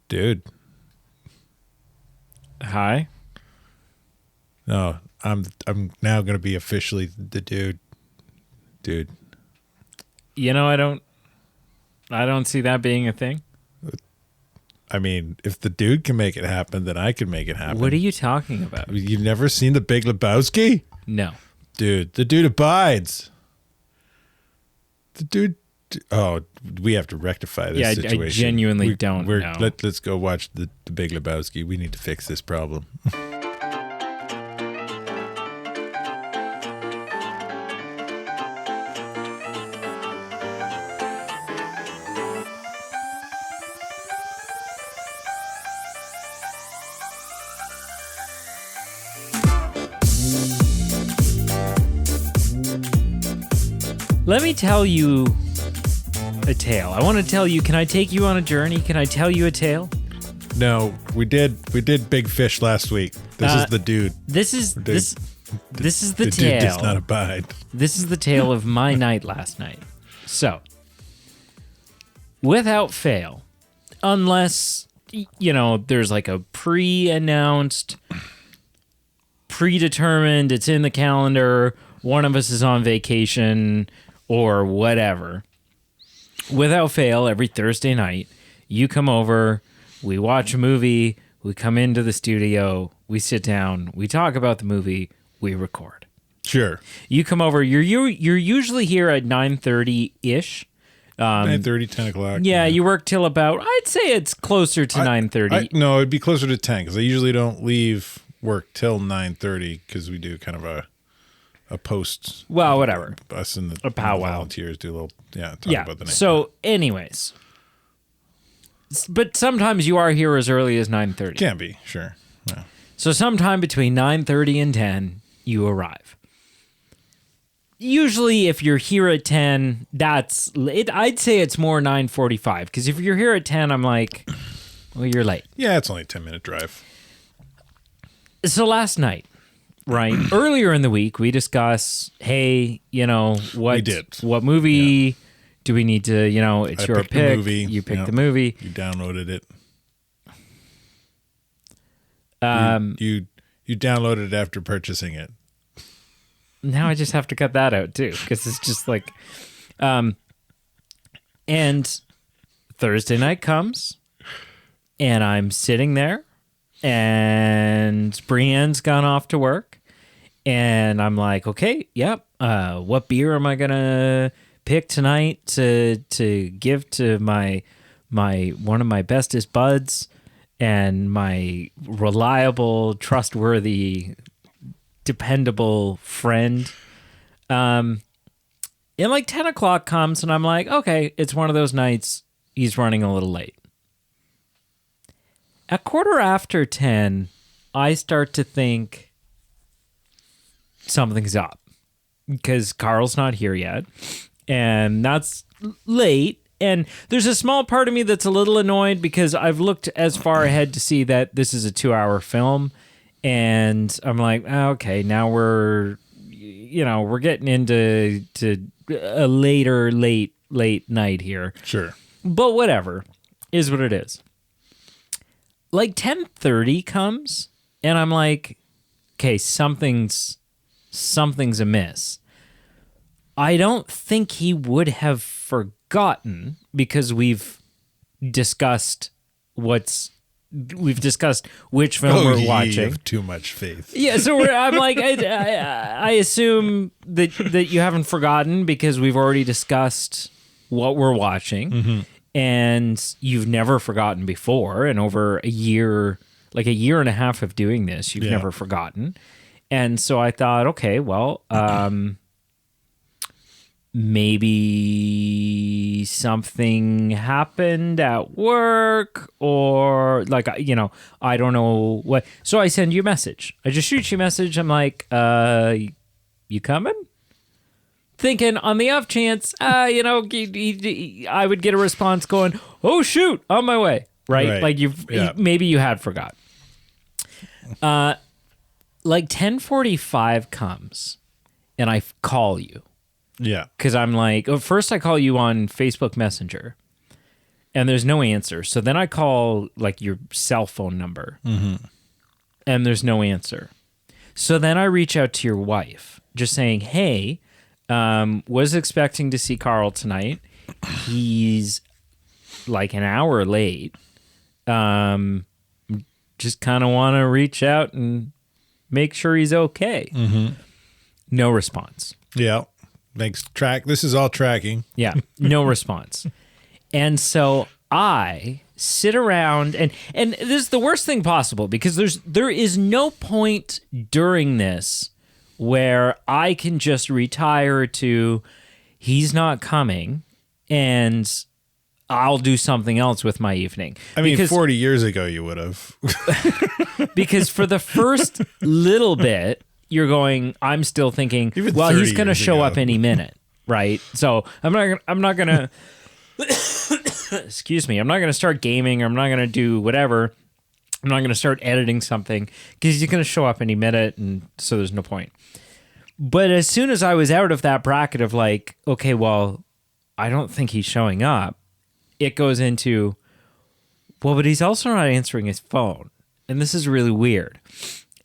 Dude. Hi. No, I'm now going to be officially the dude. Dude. You know, I don't see that being a thing. I mean, if the dude can make it happen, then I can make it happen. What are you talking about? You've never seen the Big Lebowski? No. Dude, the dude abides. The dude. Oh, we have to rectify this situation. I genuinely don't know. Let's go watch the Big Lebowski. We need to fix this problem. Let me tell you a tale. I want to tell you, can I take you on a journey? Can I tell you a tale? No, we did Big Fish last week. This is the dude. This is the The tale. dude does not abide. This is the tale of my night last night. So, without fail, unless, there's like a pre-announced, predetermined, it's in the calendar, one of us is on vacation or whatever. Without fail, every Thursday night, you come over, we watch a movie, we come into the studio, we sit down, we talk about the movie, we record. Sure. You come over, you're usually here at 9:30-ish. 9:30, 10 o'clock. Yeah, you work till about, I'd say it's closer to 9:30. No, it'd be closer to 10 because I usually don't leave work till 9:30 because we do kind of a post. Well, whatever. Us and A powwow. volunteers do a little, talk about the night. So, anyways. But sometimes you are here as early as 9:30. Can be, sure. Yeah. So sometime between 9:30 and 10, you arrive. Usually, if you're here at 10, that's it. I'd say it's more 9:45 because if you're here at 10, I'm like, well, you're late. Yeah, it's only a 10-minute drive. So last night, right earlier in the week, we discuss, hey, what movie do we need to? It's I your picked the pick. movie. You picked Yep. the movie. You downloaded it. You downloaded it after purchasing it. Now I just have to cut that out too, because it's just like, and Thursday night comes, and I'm sitting there, and Brienne's gone off to work, and I'm like, okay, yep. What beer am I gonna pick tonight to give to my one of my bestest buds and my reliable, trustworthy, dependable friend? And like 10 o'clock comes and I'm like, okay, it's one of those nights he's running a little late. At 10:15, I start to think something's up because Carl's not here yet, and that's late. And there's a small part of me that's a little annoyed because I've looked as far ahead to see that this is a 2-hour film. And I'm like, okay, now we're getting into a late night here. Sure. But whatever, is what it is. Like 10:30 comes, and I'm like, okay, something's amiss. I don't think he would have forgotten because we've discussed which film we're watching. You have too much faith. Yeah, so I'm like, I assume that you haven't forgotten because we've already discussed what we're watching, and you've never forgotten before. And over a year and a half of doing this, you've never forgotten. And so I thought, okay, well, maybe something happened at work or like, I don't know what. So I send you a message. I just shoot you a message. I'm like, you coming? Thinking on the off chance, I would get a response going, oh shoot, on my way. Right? Like maybe you had forgot. Like 10:45 comes and I call you. Yeah. Because I'm like, first I call you on Facebook Messenger. and there's no answer. So then I call like your cell phone number, and there's no answer. So then I reach out to your wife, just saying, hey, was expecting to see Carl tonight. He's like an hour late. Just kind of want to reach out and make sure he's okay. No response. Yeah. This is all tracking. Yeah. No response. And so I sit around and this is the worst thing possible because there is no point during this where I can just retire to he's not coming and I'll do something else with my evening. I mean, 40 years ago you would have. Because for the first little bit, you're going, I'm still thinking, well, he's going to show up any minute, right? So I'm not going to, excuse me, I'm not going to start gaming or I'm not going to do whatever. I'm not going to start editing something because he's going to show up any minute. And so there's no point. But as soon as I was out of that bracket of like, okay, well, I don't think he's showing up, it goes into, well, but he's also not answering his phone. And this is really weird.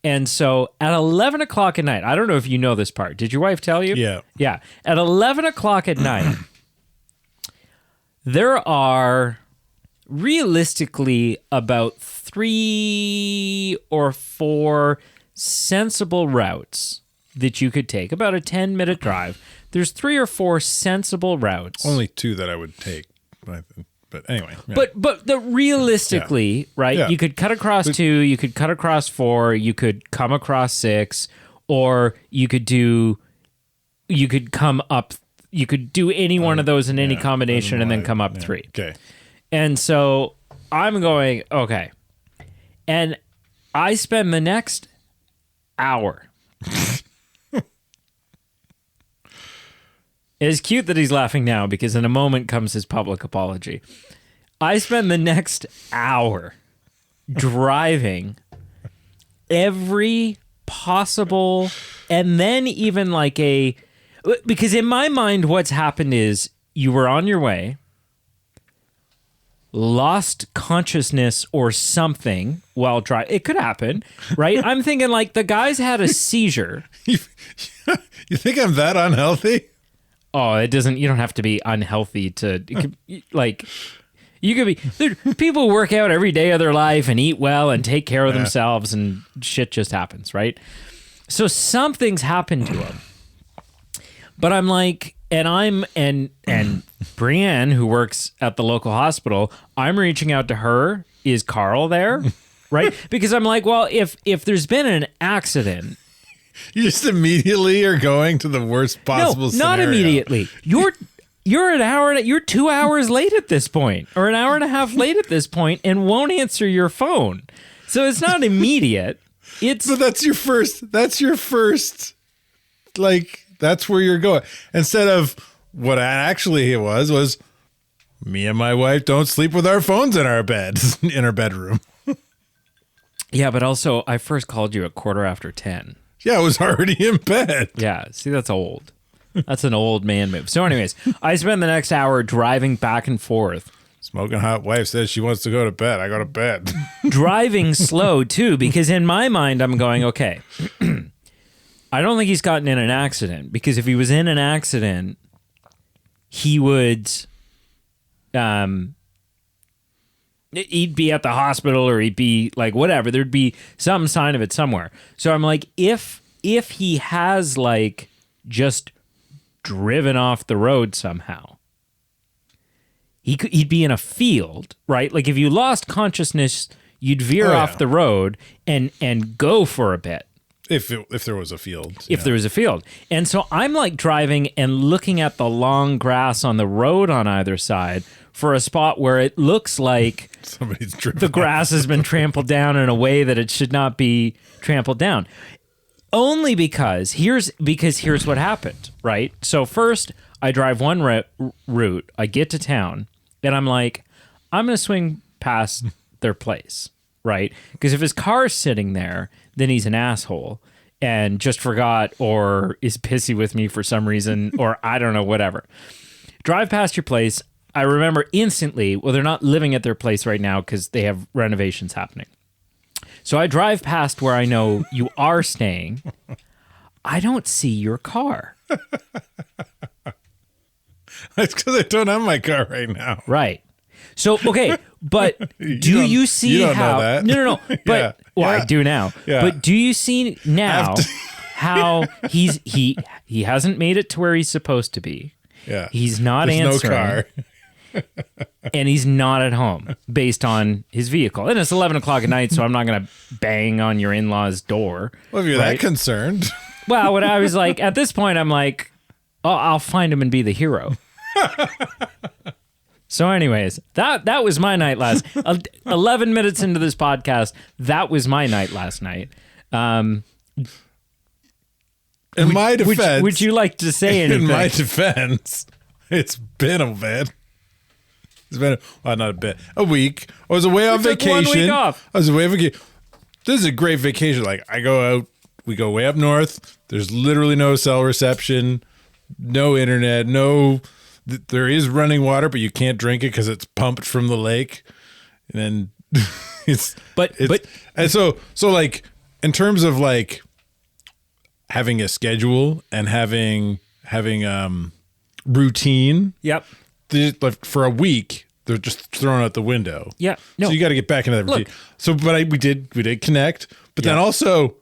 And so at 11 o'clock at night, I don't know if you know this part. Did your wife tell you? Yeah. Yeah. At 11 o'clock at night, there are realistically about 3 or 4 sensible routes that you could take. About a 10-minute drive. There's 3 or 4 sensible routes. Only 2 that I would take. But anyway. Yeah. But realistically, right? Yeah. You could cut across 2, you could cut across 4, you could come across 6, or you could do any one of those in any combination and then come up 3. Okay. And so I'm going, okay. And I spend the next hour. It's cute that he's laughing now because in a moment comes his public apology. I spend the next hour driving every possible, and then even like because in my mind, what's happened is you were on your way, lost consciousness or something while driving. It could happen, right? I'm thinking like the guy's had a seizure. You think I'm that unhealthy? Oh, you don't have to be unhealthy to, like, you could be, people work out every day of their life and eat well and take care of themselves and shit just happens, right? So something's happened to him. But I'm like, and Brienne, who works at the local hospital, I'm reaching out to her. Is Carl there? Right? Because I'm like, well, if there's been an accident, you just immediately are going to the worst possible scenario. Not immediately. You're 2 hours late at this point, or an hour and a half late at this point, and won't answer your phone. So it's not immediate. But that's your first, like, that's where you're going. Instead of what actually it was me and my wife don't sleep with our phones in our beds, in our bedroom. Yeah, but also I first called you at 10:15. Yeah, I was already in bed. Yeah, see, that's old. That's an old man move. So anyways, I spend the next hour driving back and forth. Smoking hot wife says she wants to go to bed. I go to bed. Driving slow, too, because in my mind, I'm going, okay, I don't think he's gotten in an accident, because if he was in an accident, he would... he'd be at the hospital or he'd be like whatever. There'd be some sign of it somewhere. So I'm like, if he has like just driven off the road somehow, he'd be in a field, right? Like if you lost consciousness, you'd veer off the road and go for a bit. If there was a field. If there was a field. And so I'm like driving and looking at the long grass on the road on either side for a spot where it looks like somebody's driven the grass has been trampled down in a way that it should not be trampled down. Only because here's what happened, right? So first I drive one route, I get to town, and I'm like, I'm going to swing past their place, right? Because if his car's sitting there, then he's an asshole and just forgot or is pissy with me for some reason or I don't know, whatever. Drive past your place. I remember instantly, well, they're not living at their place right now because they have renovations happening. So I drive past where I know you are staying. I don't see your car. That's because I don't have my car right now. Right. So, okay, but do you see you don't how... know that. No. But, I do now. Yeah. But do you see now how he hasn't made it to where he's supposed to be? Yeah. He's not There's answering. no car. And he's not at home based on his vehicle. And it's 11 o'clock at night, so I'm not going to bang on your in-laws' door. Well, if you're that concerned. Well, when I was like, at this point, I'm like, oh, I'll find him and be the hero. So anyways, that was my night 11 minutes into this podcast, that was my night last night. In my defense. Would you like to say anything? In my defense, it's been a bit. It's been, not a bit, a week. I was away on vacation. 1 week off. I was away on vacation. This is a great vacation. Like, I go out, we go way up north. There's literally no cell reception, no internet, there is running water, but you can't drink it because it's pumped from the lake. And then and so like, in terms of like having a schedule and having routine. Yep. Like for a week, they're just thrown out the window. Yeah. No. So you got to get back into that routine. Look. So, but we did connect, but then also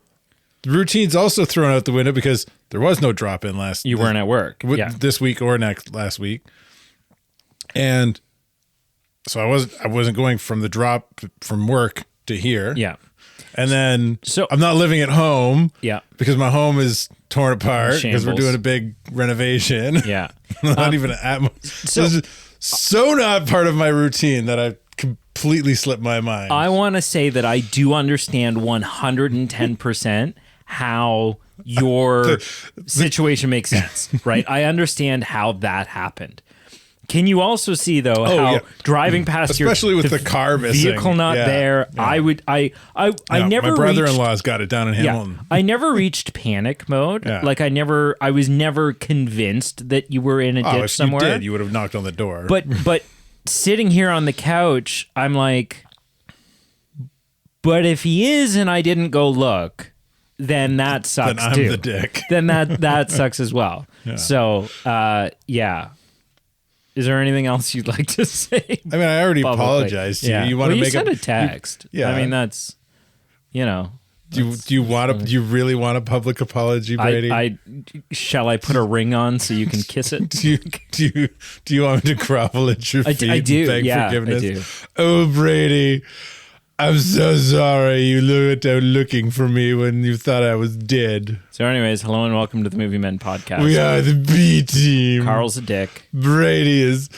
the routine's also thrown out the window because there was no drop in You weren't at work. This week or last week. And so I wasn't going from the drop from work to here. Yeah. And then I'm not living at home. Yeah. Because my home is torn apart because we're Shambles. doing a big renovation. Yeah. Not even at this is so not part of my routine that I completely slipped my mind. I want to say that I do understand 110% how your situation makes sense, right? I understand how that happened. Can you also see though how driving past especially with the car missing, vehicle not there? Yeah. I never. My brother-in-law's got it down in Hamilton. I never reached panic mode. Yeah. Like I was never convinced that you were in a ditch if somewhere. you did, you would have knocked on the door. But sitting here on the couch, I'm like, but if he is and I didn't go look, then that sucks then I'm too. the dick. Then that sucks as well. Yeah. So yeah. Is there anything else you'd like to say? I mean, I already apologized to you. You want to make sent a text. Yeah. I mean, that's, Do you really want a public apology, Brady? Shall I put a ring on so you can kiss it? do you want me to grovel at your feet I do. and beg forgiveness? I do. Oh, Brady, I'm so sorry you went out looking for me when you thought I was dead. So anyways, hello and welcome to the Movie Men podcast. We are the B team. Carl's a dick. Brady is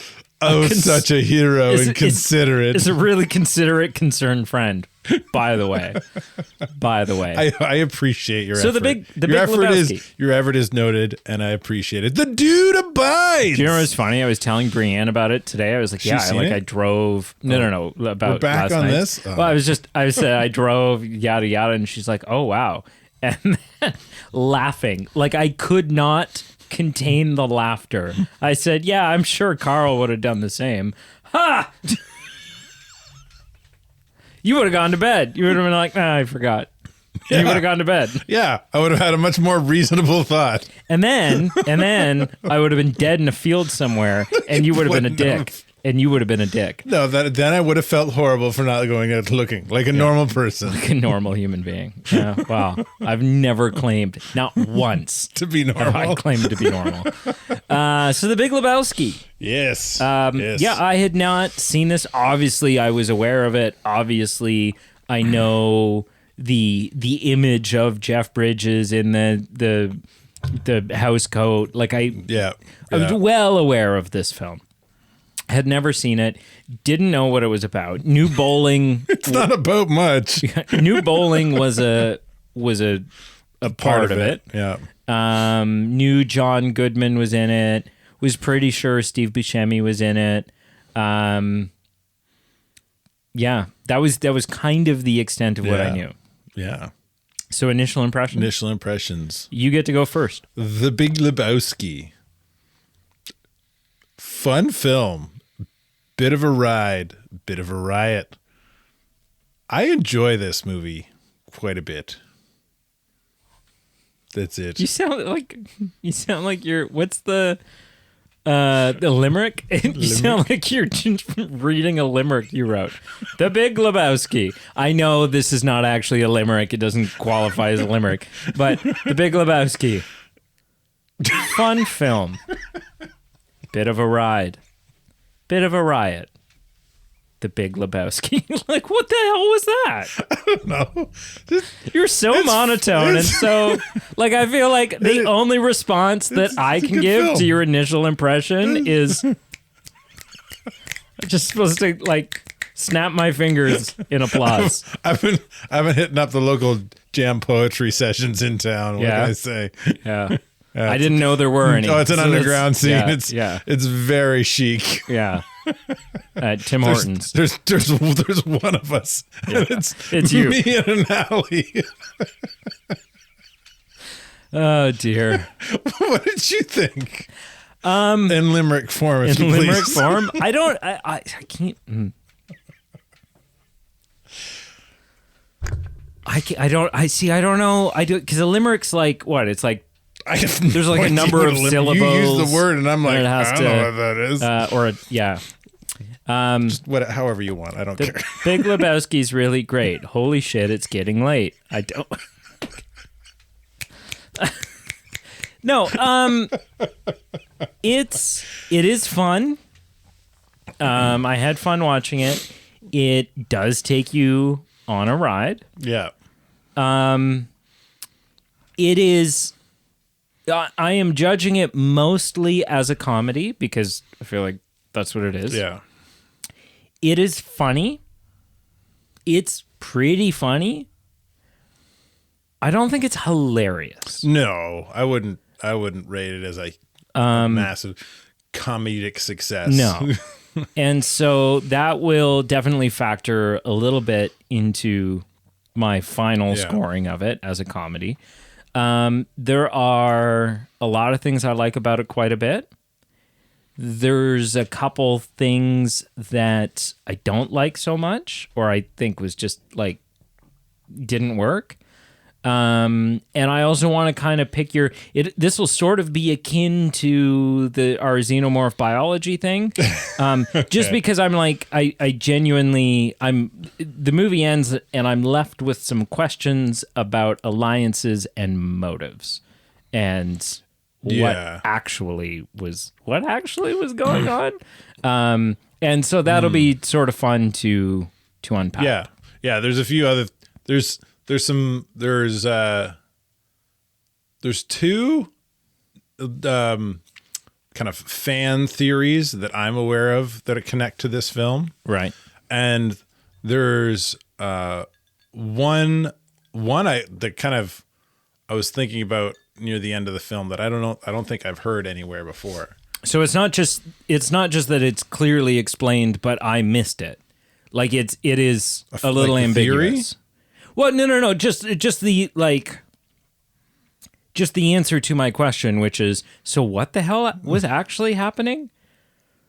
such a hero and considerate. Is a really considerate, concerned friend. By the way, I appreciate your effort. So the Big Lebowski. Your effort is noted, and I appreciate it. The dude abides. Do you know what's funny? I was telling Brienne about it today. I was like, I drove. No, about We're back last on night. this. Oh. Well, I said I drove yada yada, and she's like, oh wow, and then laughing like I could not contain the laughter. I said, yeah, I'm sure Carl would have done the same. Ha! You would have gone to bed. You would have been like, I forgot. Yeah. You would have gone to bed. Yeah, I would have had a much more reasonable thought. And then I would have been dead in a field somewhere, and you would have been a dick. And you would have been a dick. No, then I would have felt horrible for not going out looking like a normal person. Like a normal human being. Yeah, wow. I've never claimed, not once, to be normal. have I claimed to be normal. So the Big Lebowski. Yes. Yes. Yeah, I had not seen this. Obviously, I was aware of it. Obviously, I know the image of Jeff Bridges in the house coat. Like I was well aware of this film. Had never seen it, didn't know what it was about. Knew bowling. It's not about much. Knew bowling was a part of it. Yeah. Knew John Goodman was in it. Was pretty sure Steve Buscemi was in it. Yeah, that was kind of the extent of what I knew. Yeah. So initial impressions. You get to go first. The Big Lebowski. Fun film. bit of a ride, bit of a riot. I enjoy this movie quite a bit. That's it. You sound like you're. What's the limerick? You sound like you're just reading a limerick you wrote. The Big Lebowski. I know this is not actually a limerick. It doesn't qualify as a limerick. But The Big Lebowski. Fun film. Bit of a ride. Bit of a riot. The Big Lebowski. Like, what the hell was that? I don't know. You're so monotone and so, like, I feel like the only response that I can give film. to your initial impression is just supposed to, like, snap my fingers in applause. I've been hitting up the local jam poetry sessions in town. What Yeah. can I say? Yeah. I didn't know there were any. Oh, it's an So underground scene. Yeah. It's very chic. Yeah. At Tim Hortons. There's one of us. Yeah. And It's you. Me in an alley. Oh, dear. What did you think? In limerick form, if In you limerick please. form? I can't. I don't know. I do, because a limerick's like, what? It's like, there's like a number of syllables. You use the word, and I'm like, and it has I don't know what that is. Yeah. Just however you want. I don't care. Big Lebowski's really great. Holy shit, it's getting late. I don't. No, it is fun. I had fun watching it. It does take you on a ride. Yeah. It is. I am judging it mostly as a comedy because I feel like that's what it is. Yeah. It is funny. It's pretty funny. I don't think it's hilarious. No, I wouldn't rate it as a massive comedic success. No. And so that will definitely factor a little bit into my final scoring of it as a comedy. There are a lot of things I like about it quite a bit. There's a couple things that I don't like so much, or I think was just like didn't work. And I also want to kind of pick this will sort of be akin to our xenomorph biology thing. Just because I'm like, I genuinely, the movie ends and I'm left with some questions about alliances and motives and what actually was going on. And so that'll be sort of fun to unpack. Yeah. Yeah. There's a few other, there's two kind of fan theories that I'm aware of that connect to this film. Right. And there's one that kind of I was thinking about near the end of the film that I don't think I've heard anywhere before. So it's not just that it's clearly explained, but I missed it. Like it is a little like ambiguous. Theory? Well, no. Just the answer to my question, which is, so what the hell was actually happening?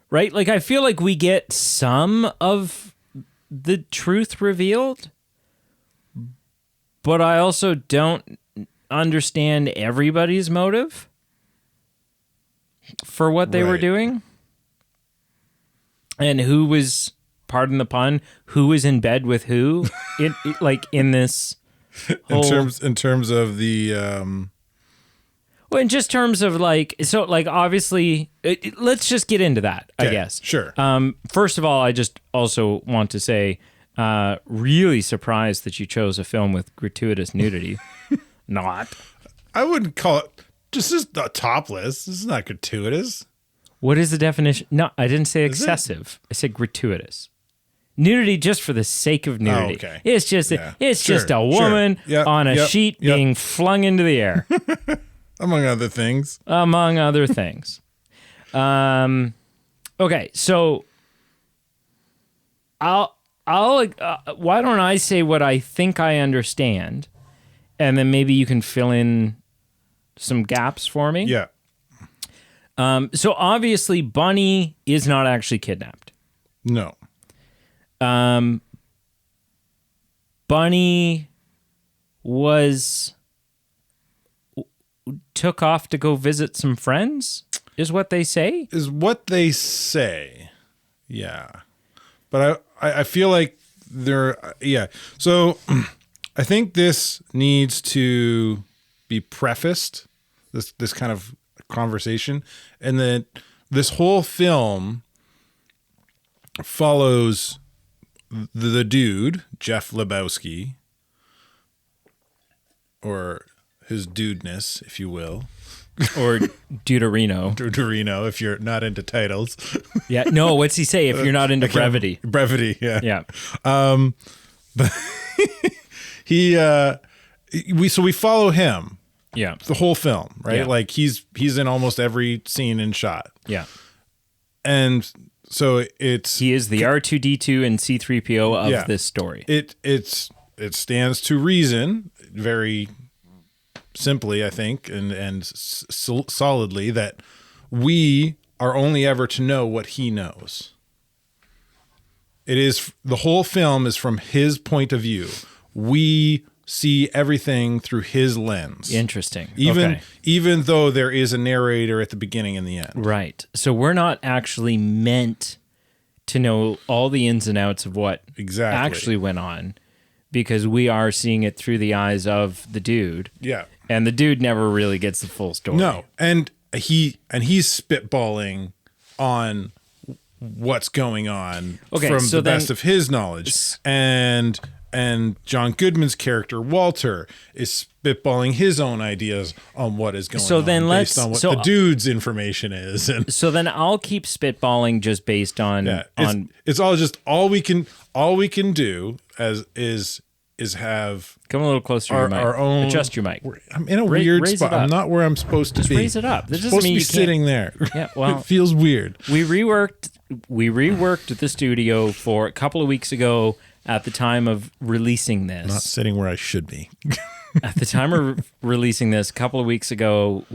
Right? Like, I feel like we get some of the truth revealed, but I also don't understand everybody's motive for what they were doing. And who was, pardon the pun, who was in bed with who in this whole... in terms of the Well, in just terms of obviously, let's just get into that, I guess. Sure. First of all, I just also want to say, really surprised that you chose a film with gratuitous nudity. Not. I wouldn't call it just topless. This is not gratuitous. What is the definition? No, I didn't say excessive. I said gratuitous. Nudity just for the sake of nudity. Oh, okay. It's just just a woman on a sheet being flung into the air. Among other things. Among other things. Okay, so I'll why don't I say what I think I understand, and then maybe you can fill in some gaps for me. Yeah. So obviously Bunny is not actually kidnapped. No. Bunny took off to go visit some friends, is what they say. Is what they say. Yeah. But I feel like yeah. So I think this needs to be prefaced, this kind of conversation, and that this whole film follows the dude, Jeff Lebowski, or his dudeness, if you will. Or Deuterino. Deuterino, if you're not into titles. Yeah. No, what's he say? If you're not into brevity. Brevity, yeah. Yeah. But we follow him. Yeah. The whole film, right? Yeah. Like he's in almost every scene and shot. Yeah. And so he is the R2D2 and C3PO of this story. It stands to reason very simply, I think, and solidly, that we are only ever to know what he knows. It is, the whole film is from his point of view. We see everything through his lens. Interesting. Even though there is a narrator at the beginning and the end. Right. So we're not actually meant to know all the ins and outs of what actually went on, because we are seeing it through the eyes of the dude. Yeah. And the dude never really gets the full story. No. And he's spitballing on what's going on from the best of his knowledge. And John Goodman's character, Walter, is spitballing his own ideas on what is going on based on what the dude's information is. And so then I'll keep spitballing just based on it's all just all we can do is have come a little closer to your mic. Our own, adjust your mic. I'm in a weird spot. I'm not where I'm supposed to just be. Raise it up. This doesn't mean you can't sitting there. Yeah, well, it feels weird. We reworked the studio for a couple of weeks ago at the time of releasing this. Not sitting where I should be. At the time of releasing this, a couple of weeks ago,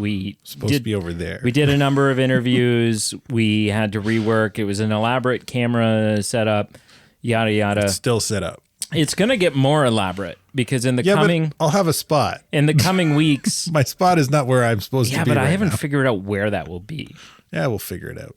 supposed to be over there. We did a number of interviews. We had to rework. It was an elaborate camera setup, yada yada. It's still set up. It's going to get more elaborate because in the coming... But I'll have a spot. In the coming weeks... My spot is not where I'm supposed to be. Yeah, but I haven't now. figured out where that will be. Yeah, we'll figure it out.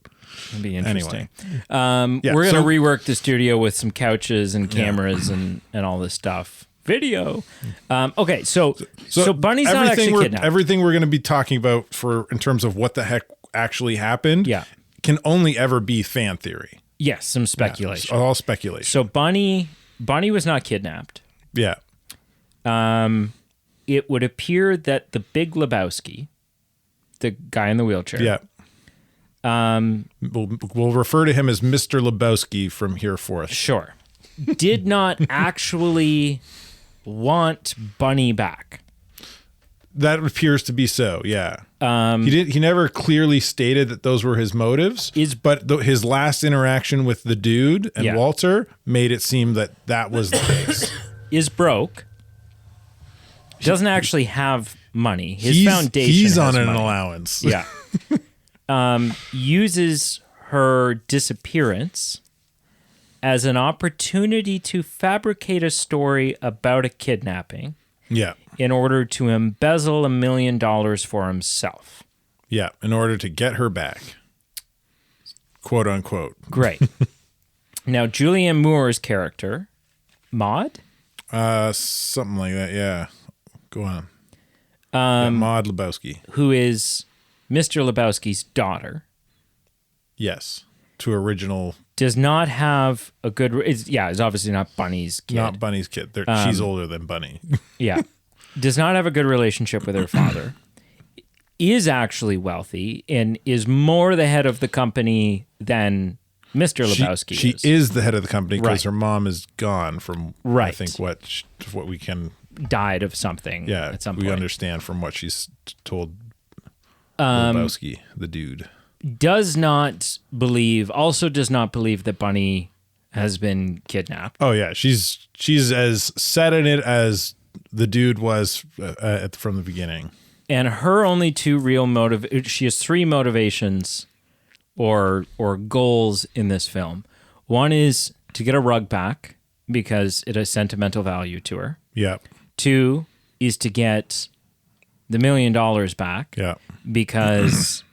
It'll be interesting. Anyway. We're going to rework the studio with some couches and cameras and all this stuff. Video. Okay, so Bunny's not actually kidnapped. Everything we're going to be talking about in terms of what the heck actually happened can only ever be fan theory. Yes, some speculation. All speculation. So Bunny was not kidnapped. Yeah. It would appear that the Big Lebowski, the guy in the wheelchair. Yeah. We'll refer to him as Mr. Lebowski from here forth. Sure. Did not actually want Bunny back. That appears to be so, yeah. He never clearly stated that those were his motives, but his last interaction with the dude and Walter made it seem that was the case. Is broke. Doesn't actually have money. His foundation He's on has an money. allowance. Yeah. Uses her disappearance as an opportunity to fabricate a story about a kidnapping. Yeah. In order to embezzle $1 million for himself. Yeah, in order to get her back. Quote unquote. Great. Now, Julianne Moore's character, Maud? Something like that, yeah. Go on. Maud Lebowski. Who is Mr. Lebowski's daughter. Yes. To original. Does not have a good... is obviously not Bunny's kid. Not Bunny's kid. She's older than Bunny. Yeah. Does not have a good relationship with her father. Is actually wealthy and is more the head of the company than Mr. Lebowski She is the head of the company because her mom is gone from, I think, what we can... died of something at some point. We understand from what she's told Lebowski, the dude. Does not believe that Bunny has been kidnapped. Oh, yeah. She's as set in it as the dude was from the beginning. And her only two real she has three motivations or goals in this film. One is to get a rug back because it has sentimental value to her. Yeah. 2 is to get the $1 million back. Yeah. Because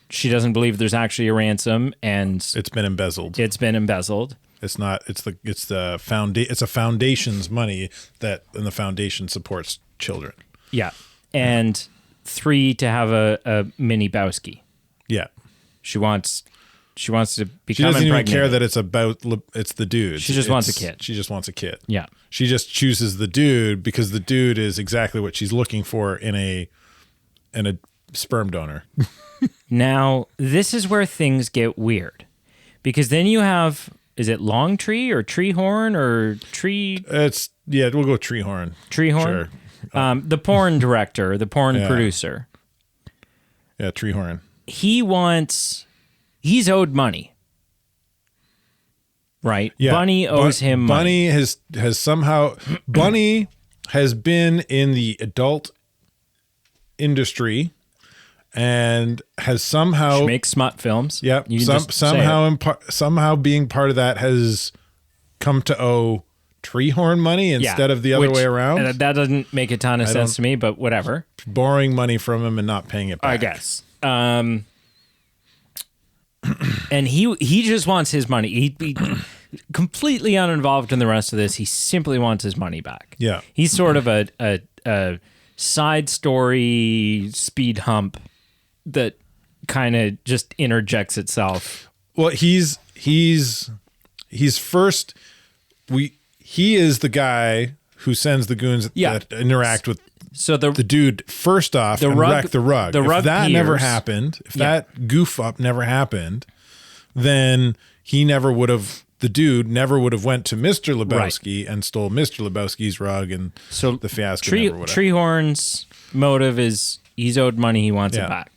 she doesn't believe there's actually a ransom, and It's been embezzled. it's been embezzled. It's not. It's a foundation's money and the foundation supports children. Yeah. And 3 to have a mini Bowski. Yeah. She wants to become She doesn't even impregnated. care that it's the dude. She just wants a kid. She just wants a kid. Yeah. She just chooses the dude because the dude is exactly what she's looking for in a sperm donor. Now, this is where things get weird. Because then you have, is it Long Tree or Treehorn or Tree? We'll go Treehorn. Treehorn? Sure. The porn director, the porn producer. Yeah, Treehorn. He's owed money. Right? Yeah. Bunny owes him money. Bunny has somehow Bunny has been in the adult industry and has somehow She makes smut films. Yep. You can just say it. Somehow being part of that has come to owe Treehorn money instead of the other way around. That doesn't make a ton of sense to me, but whatever. Borrowing money from him and not paying it back. I guess. And he just wants his money. He completely uninvolved in the rest of this. He simply wants his money back. Yeah. He's sort of a side story speed hump that kind of just interjects itself. Well, he is the guy who sends the goons that interact with the dude first off and wreck the rug. If that never happened, if that goof up never happened, then the dude never would have went to Mr. Lebowski and stole Mr. Lebowski's rug, and so the fiasco never would have. Treehorn's motive is he's owed money, he wants it back.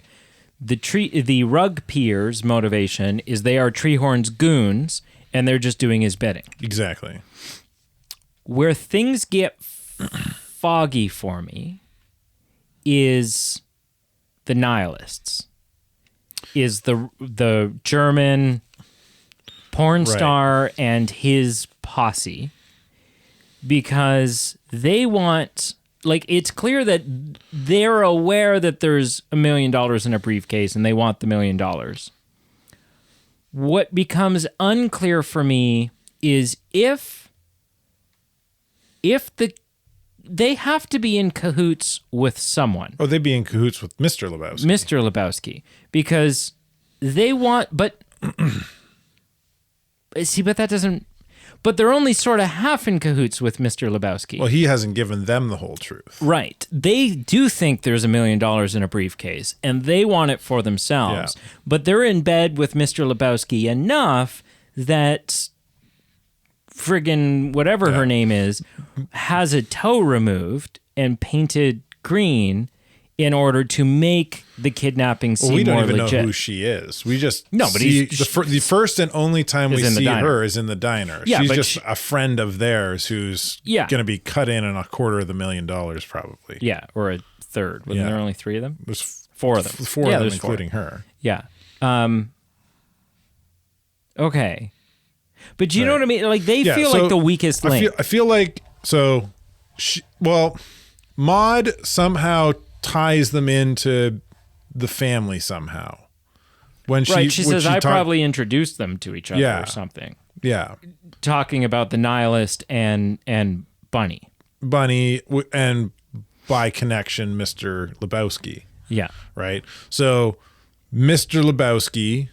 The rug peer's motivation is they are Treehorn's goons and they're just doing his bidding. Exactly. Where things get foggy for me is the nihilists. Is the German porn star and his posse, because they want, like, it's clear that they're aware that there's $1 million in a briefcase and they want the $1 million. What becomes unclear for me is if they have to be in cahoots with someone. Oh, they'd be in cahoots with Mr. Lebowski. Mr. Lebowski, because they want, but that doesn't. But they're only sort of half in cahoots with Mr. Lebowski. Well, he hasn't given them the whole truth. Right. They do think there's $1 million in a briefcase, and they want it for themselves. Yeah. But they're in bed with Mr. Lebowski enough that friggin' whatever her name is has a toe removed and painted green in order to make the kidnapping seem more legit. We don't even know who she is. We just see the first and only time we see her is in the diner. Yeah, she's just a friend of theirs who's going to be cut in on $250,000 probably. Yeah, or a third. Wasn't there only 3 of them? There's 4 of them. 4 of them, including her. Yeah. Okay. But do you know what I mean? Like, they feel like the weakest link. I feel like Maud somehow ties them into the family somehow. When she says, I probably introduced them to each other or something. Yeah. Talking about the nihilist and Bunny. Bunny, and by connection, Mr. Lebowski. Yeah. Right? So Mr. Lebowski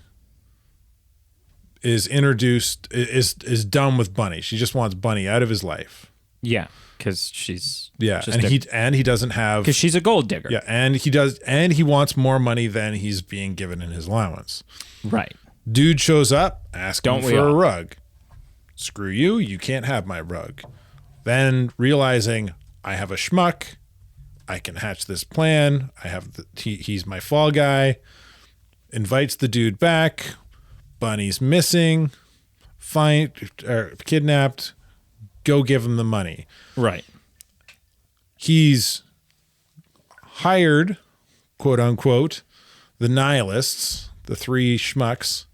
is introduced, is done with Bunny. She just wants Bunny out of his life. Yeah. Because she's he doesn't have, because she's a gold digger. Yeah, and he wants more money than he's being given in his allowance. Right. Dude shows up asking for a rug. Screw you, you can't have my rug. Then realizing I have a schmuck, I can hatch this plan. I have he's my fall guy. Invites the dude back. Bunny's missing. Kidnapped. Go give him the money. Right. He's hired, quote unquote, the nihilists, the 3 schmucks,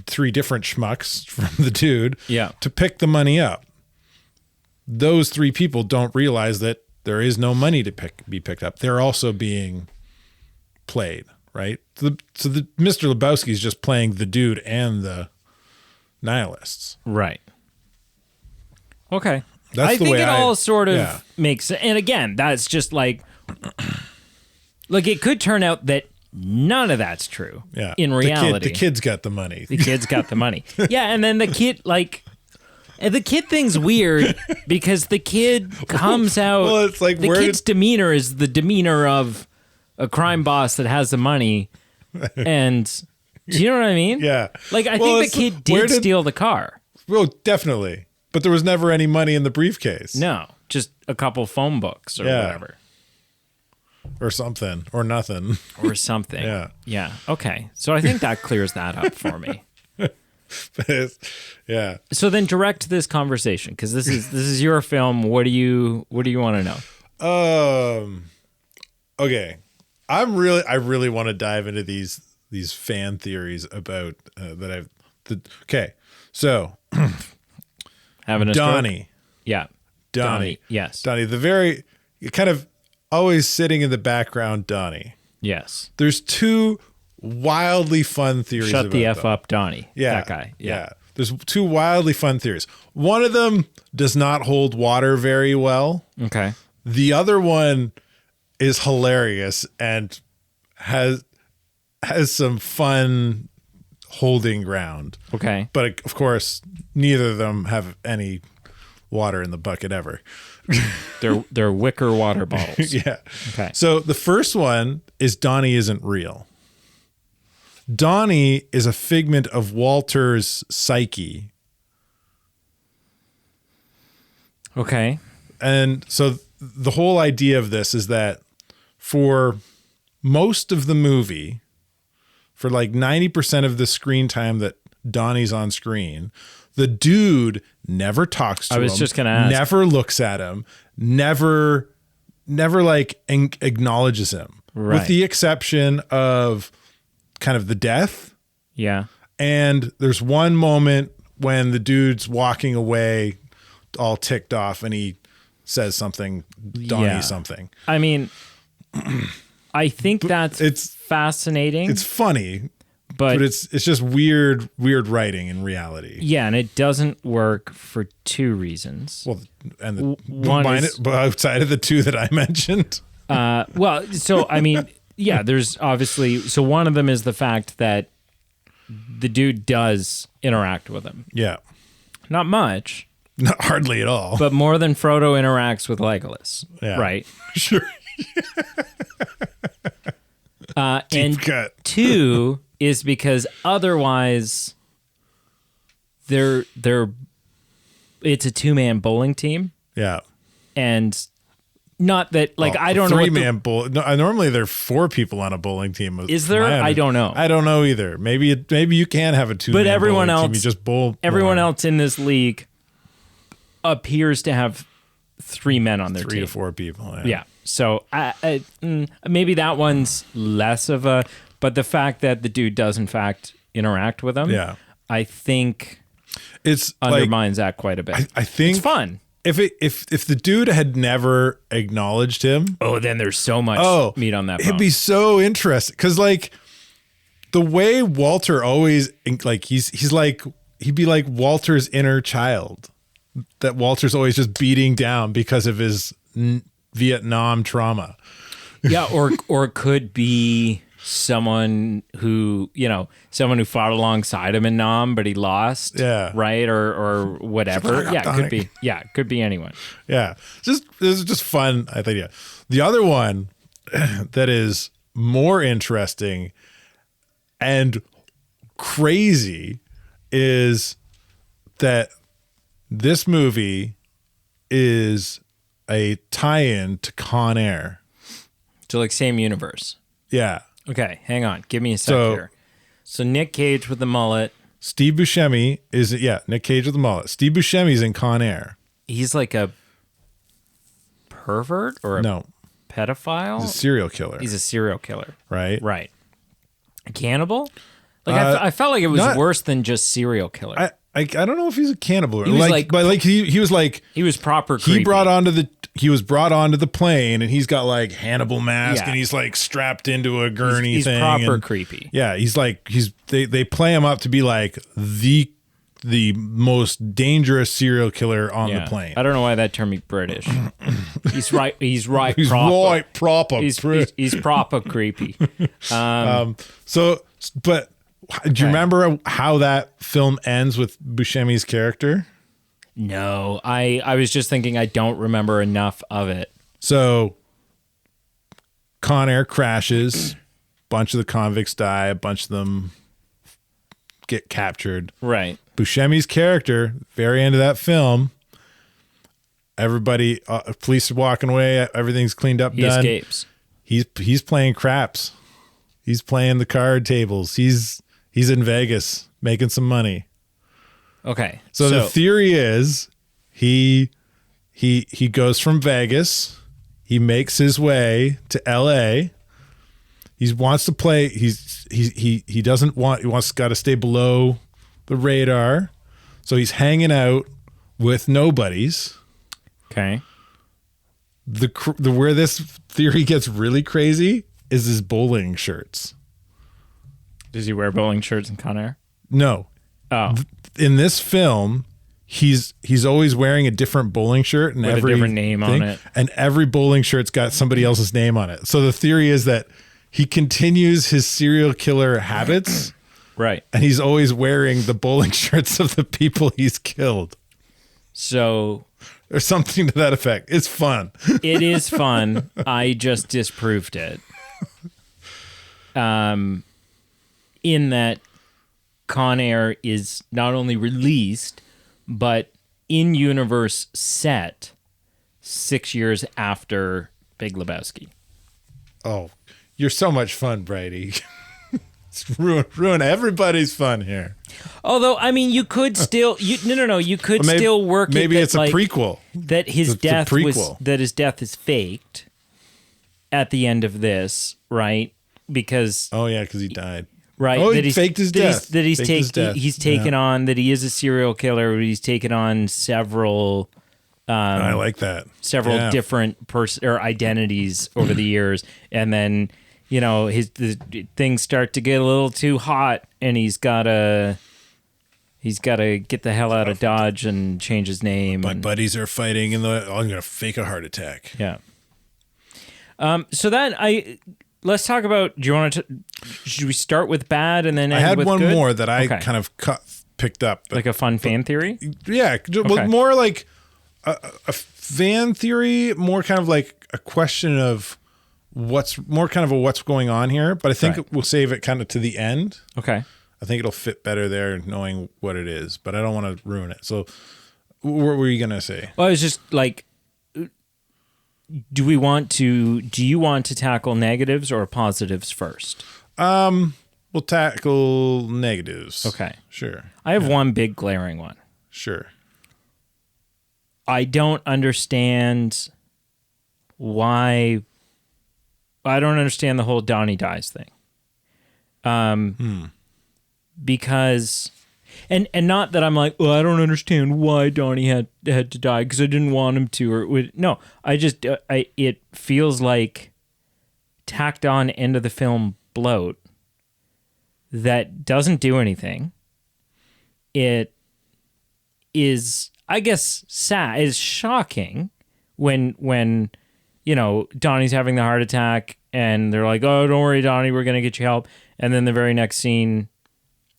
three different schmucks from the dude Yeah. to pick the money up. Those three people don't realize that there is no money to be picked up. They're also being played, right? So the Mr. Lebowski is just playing the dude and the nihilists. Right. Okay. That's I the think way it all sort of yeah. makes sense. And again, that's just like it could turn out that none of that's true. Yeah. In reality. The kid's got the money. The kid's got the money. Yeah, and then the kid and the kid thing's weird because the kid comes out. Well, it's like the kid's demeanor is the demeanor of a crime boss that has the money. And do you know what I mean? Yeah. Like I think the kid did steal the car. Well, definitely. But there was never any money in the briefcase. No, just a couple phone books or whatever. Or something. Or nothing. Or something. Yeah. Yeah. Okay. So I think that clears that up for me. Yeah. So then direct this conversation because this is your film. What do you want to know? Okay. I really want to dive into these fan theories about okay. So Having a Donnie. stroke? Yeah. Donnie. Yes. Donnie, the very kind of always sitting in the background Donnie. Yes. There's two wildly fun theories. Shut the F them. up, Donnie. Yeah. That guy. Yeah. There's two wildly fun theories. One of them does not hold water very well. Okay. The other one is hilarious and has some fun holding ground. Okay. But of course, neither of them have any water in the bucket ever. They're wicker water bottles. Yeah. Okay. So the first one is Donnie isn't real. Donnie is a figment of Walter's psyche. Okay. And so the whole idea of this is that for most of the movie, for like 90% of the screen time that Donnie's on screen, the dude never talks to him. I was just going to ask. Never looks at him. Never like acknowledges him. Right. With the exception of kind of the death. Yeah. And there's one moment when the dude's walking away all ticked off and he says something, Donnie something. I mean, I think it's fascinating. It's funny, but it's just weird writing in reality. Yeah, and it doesn't work for two reasons. Well, and one is, outside of the two that I mentioned. Well, so I mean, yeah, there's obviously one of them is the fact that the dude does interact with him. Yeah. Not much. Not hardly at all. But more than Frodo interacts with Legolas. Yeah. Right. Sure. And cut. Two is because otherwise it's a two-man bowling team. Yeah. And not that like I don't know. Three-man bowl. No, normally there are four people on a bowling team. Is there? I don't know. I don't know either. Maybe you can have a two-man but everyone bowling else team. You just bowl. Everyone else in this league appears to have three men on their team. 3 to 4 people. Yeah. So maybe that one's less of a, but the fact that the dude does in fact interact with them, I think it's undermines that quite a bit. I think it's fun. If the dude had never acknowledged him, then there's so much meat on that bone. It'd be so interesting because like the way Walter always like he'd be like Walter's inner child that Walter's always just beating down because of his Vietnam trauma. Yeah, or it could be someone who fought alongside him in Nam, but he lost. Yeah. Right. Or whatever. Yeah. It could be. Yeah. It could be anyone. Yeah. This is just fun. I think. Yeah. The other one that is more interesting and crazy is that this movie is a tie-in to Con Air. So like same universe. Yeah. Okay, hang on. Give me a sec here. So Nick Cage with the mullet. Steve Buscemi is Nick Cage with the mullet. Steve Buscemi's in Con Air. He's like a pervert or a pedophile? He's a serial killer. He's a serial killer. Right? Right. A cannibal? Like I felt like it was not- worse than just serial killer. I don't know if he's a cannibal. He was like- but like he was like he was proper creepy. he was brought onto the plane, and he's got like Hannibal mask, Yeah. and he's like strapped into a gurney He's thing. proper and, creepy. Yeah, they play him up to be like the most dangerous serial killer on the plane. I don't know why that turned me British. He's right. He's right. He's proper. right proper. He's proper creepy. So, but do you remember how that film ends with Buscemi's character? No, I was just thinking I don't remember enough of it. So, Con Air crashes, bunch of the convicts die, a bunch of them get captured. Right. Buscemi's character, very end of that film, everybody, police are walking away, everything's cleaned up, He done. escapes. He's playing craps. He's playing the card tables. He's in Vegas making some money. Okay. So the theory is he goes from Vegas, he makes his way to LA. He wants to play he wants got to stay below the radar. So he's hanging out with nobodies. Okay. The where this theory gets really crazy is his bowling shirts. Does he wear bowling shirts in Con Air? No. Oh. In this film, he's always wearing a different bowling shirt and With a different name on it. And every bowling shirt's got somebody else's name on it. So the theory is that he continues his serial killer habits, Right. and he's always wearing the bowling shirts of the people he's killed, So or something to that effect. It's fun. it is fun. I just disproved it. In that Con Air is not only released, but in universe set 6 years after Big Lebowski. Oh, you're so much fun, Brady. It's ruin everybody's fun here. Although, I mean, you could still you could Maybe- still work. Maybe it that, it's a like, prequel. that his It's a death was prequel. that his death is faked at the end of this, right? Because Oh yeah, because he died. right, Oh, that he faked his death. That he's Faked his death. he's taken on that he is a serial killer. He's taken on several I like that. several Yeah. different or identities over the years, and then things start to get a little too hot, and he's gotta get the hell out of Dodge and change his name. My and, buddies are fighting, and I'm gonna fake a heart attack. yeah. So that let's talk about. Do you want to? Should we start with bad and then I end had with one good? more that I Okay. kind of picked up. Like a fun fan theory. Yeah, well, Okay. more like a fan theory, more kind of like a question of what's going on here. But I think Right. we'll save it kind of to the end. Okay. I think it'll fit better there, knowing what it is. But I don't want to ruin it. So, what were you gonna say? Well, I was just like, do you want to tackle negatives or positives first? We'll tackle negatives. Okay. Sure. I have one big glaring one. Sure. I don't understand why. I don't understand the whole Donnie dies thing. Because, and not that I'm like, well, I don't understand why Donnie had to die because I didn't want him to, no, I just, it feels like tacked on end of the film bloat that doesn't do anything. It is, I guess, sad, is shocking when Donnie's having the heart attack and they're like, oh, don't worry, Donnie, we're going to get you help. And then the very next scene,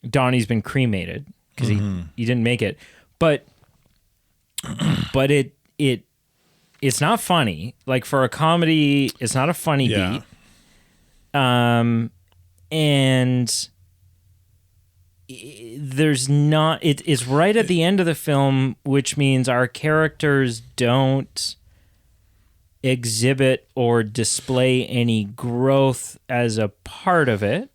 Donnie's been cremated because he didn't make it. But it's not funny. Like for a comedy, it's not a funny beat. And there's not, it's right at the end of the film, which means our characters don't exhibit or display any growth as a part of it.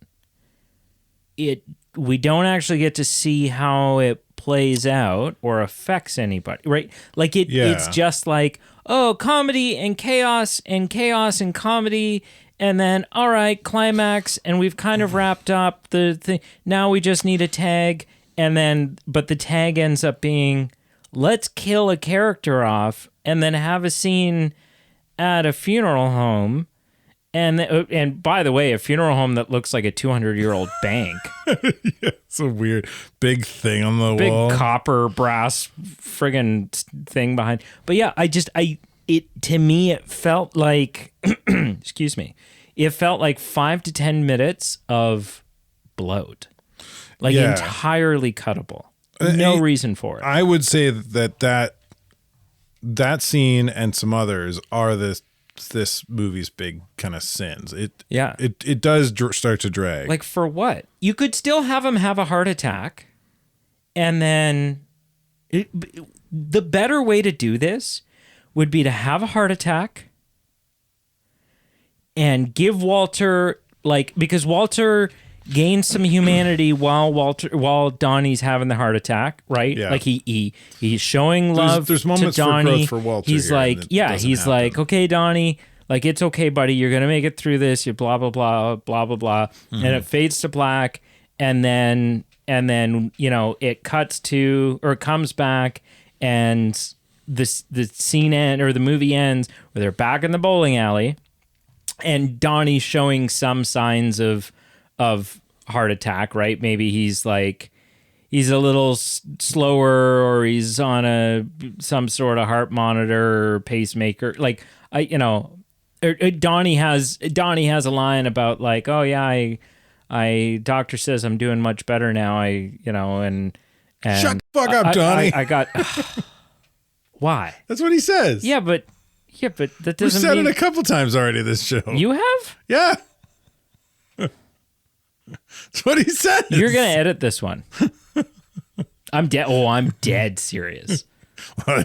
We don't actually get to see how it plays out or affects anybody, right? Like it's just like, oh, comedy and chaos and comedy, And then, all right, climax, and we've kind of wrapped up the thing. Now we just need a tag, and then, but the tag ends up being, let's kill a character off, and then have a scene at a funeral home. And by the way, a funeral home that looks like a 200-year-old bank. Yeah, it's a weird big thing on the Big wall. copper brass friggin' thing behind. But yeah, to me, it felt like, excuse me, it felt like 5 to 10 minutes of bloat. Like entirely cuttable. No reason for it. I would say that scene and some others are this movie's big kind of sins. It does start to drag. Like, for what? You could still have him have a heart attack, and then the better way to do this would be to have a heart attack and give Walter, because Walter gains some humanity while Donnie's having the heart attack, right? Yeah. Like he's showing love there's moments to Donnie. for growth for Walter. He's here, like, he's like, okay, Donnie, like, it's okay, buddy, you're gonna make it through this. You're blah blah blah blah blah blah, and it fades to black, and then it cuts to, or it comes back, and the scene or the movie ends where they're back in the bowling alley, and Donnie's showing some signs of heart attack, right? Maybe he's a little slower, or he's on some sort of heart monitor or pacemaker. Like, Donnie has a line about like, oh yeah, I doctor says I'm doing much better now. And shut the fuck up, Donnie. I got why? That's what he says. Yeah, but that doesn't. We've said mean it a couple times already this show. You have? Yeah. That's what he says. You're gonna edit this one. I'm dead. Oh, I'm dead serious.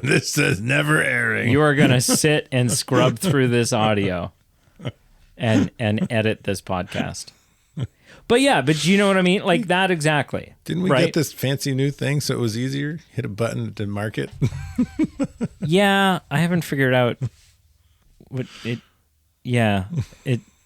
This says never airing. You are gonna sit and scrub through this audio and edit this podcast. But yeah, but you know what I mean? Like that exactly. Didn't we get this fancy new thing so it was easier? Hit a button to mark it. Yeah, I haven't figured out what it. Yeah,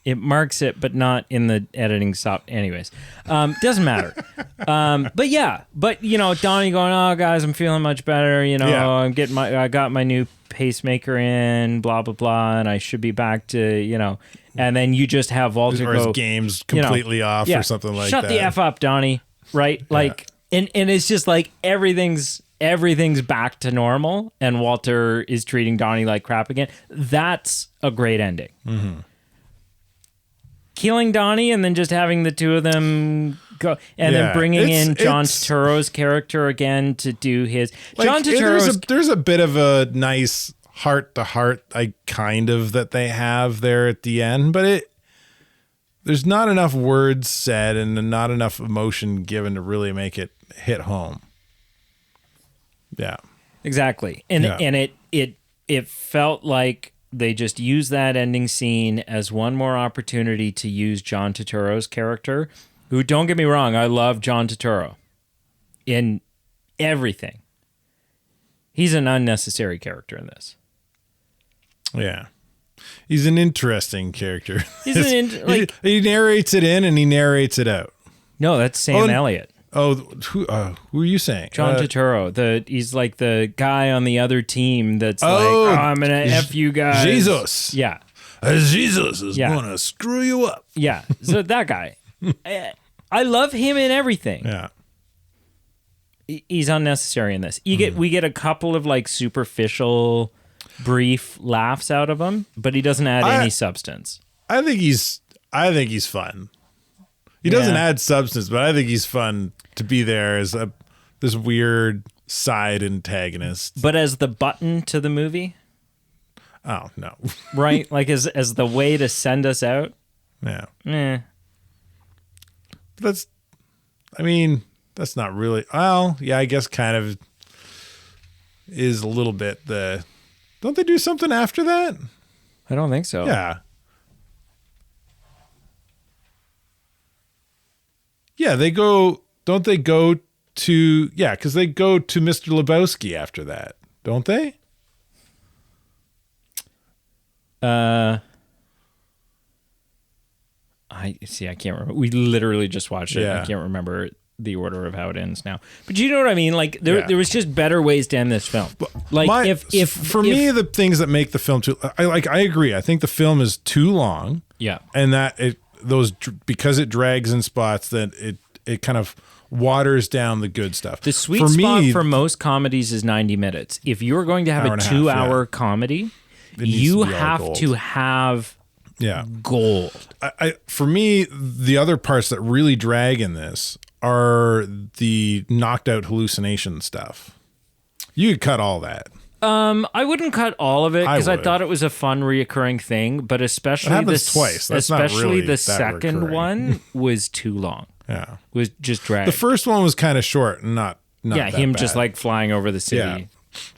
it marks it, but not in the editing software. Anyways, doesn't matter. But Donnie going, oh guys, I'm feeling much better. I got my new pacemaker in, blah blah blah, and I should be back to And then you just have Walter or go, his game's completely off or something like Shut that. the F up, Donnie. Right? Like, and it's just like everything's back to normal, and Walter is treating Donnie like crap again. That's a great ending. Mm-hmm. Killing Donnie and then just having the two of them go, and then bringing in John Turturro's character again to do his. Like, John Turturro's. There's a bit of a nice heart to heart, that they have there at the end, but there's not enough words said and not enough emotion given to really make it hit home. Yeah, exactly, and it felt like they just used that ending scene as one more opportunity to use John Turturro's character, who, don't get me wrong, I love John Turturro in everything. He's an unnecessary character in this. Yeah. He's an interesting character. He narrates it in and he narrates it out. No, that's Sam Elliott. Oh, who are you saying? John Turturro. He's like the guy on the other team that's I'm going to F you guys. Jesus. Yeah. Jesus is going to screw you up. Yeah. So that guy. I love him in everything. Yeah. He's unnecessary in this. We get a couple of like superficial, brief laughs out of him, but he doesn't add any substance. I think he's fun. He doesn't add substance, but I think he's fun to be there as this weird side antagonist. But as the button to the movie? Oh, no. Right? Like as the way to send us out? Yeah. That's not really, well, yeah, I guess kind of is a little bit don't they do something after that? I don't think so. Yeah. Yeah, don't they go to, because they go to Mr. Lebowski after that, don't they? see, I can't remember. We literally just watched it. Yeah. I can't remember the order of how it ends now. But you know what I mean? Like there was just better ways to end this film. Like if for me, the things that make the film too, I agree. I think the film is too long. Yeah. And that because it drags in spots, that it kind of waters down the good stuff. The sweet spot for most comedies is 90 minutes. If you're going to have a 2-hour comedy, you have to have gold. For me, the other parts that really drag in this are the knocked out hallucination stuff. You could cut all that. I wouldn't cut all of it because I would. thought it was a fun reoccurring thing, but especially It happens twice. That's not really the that second recurring. one was too long. Yeah. Was just dragged. The first one was kind of short and not that him bad. just like flying over the city. Yeah.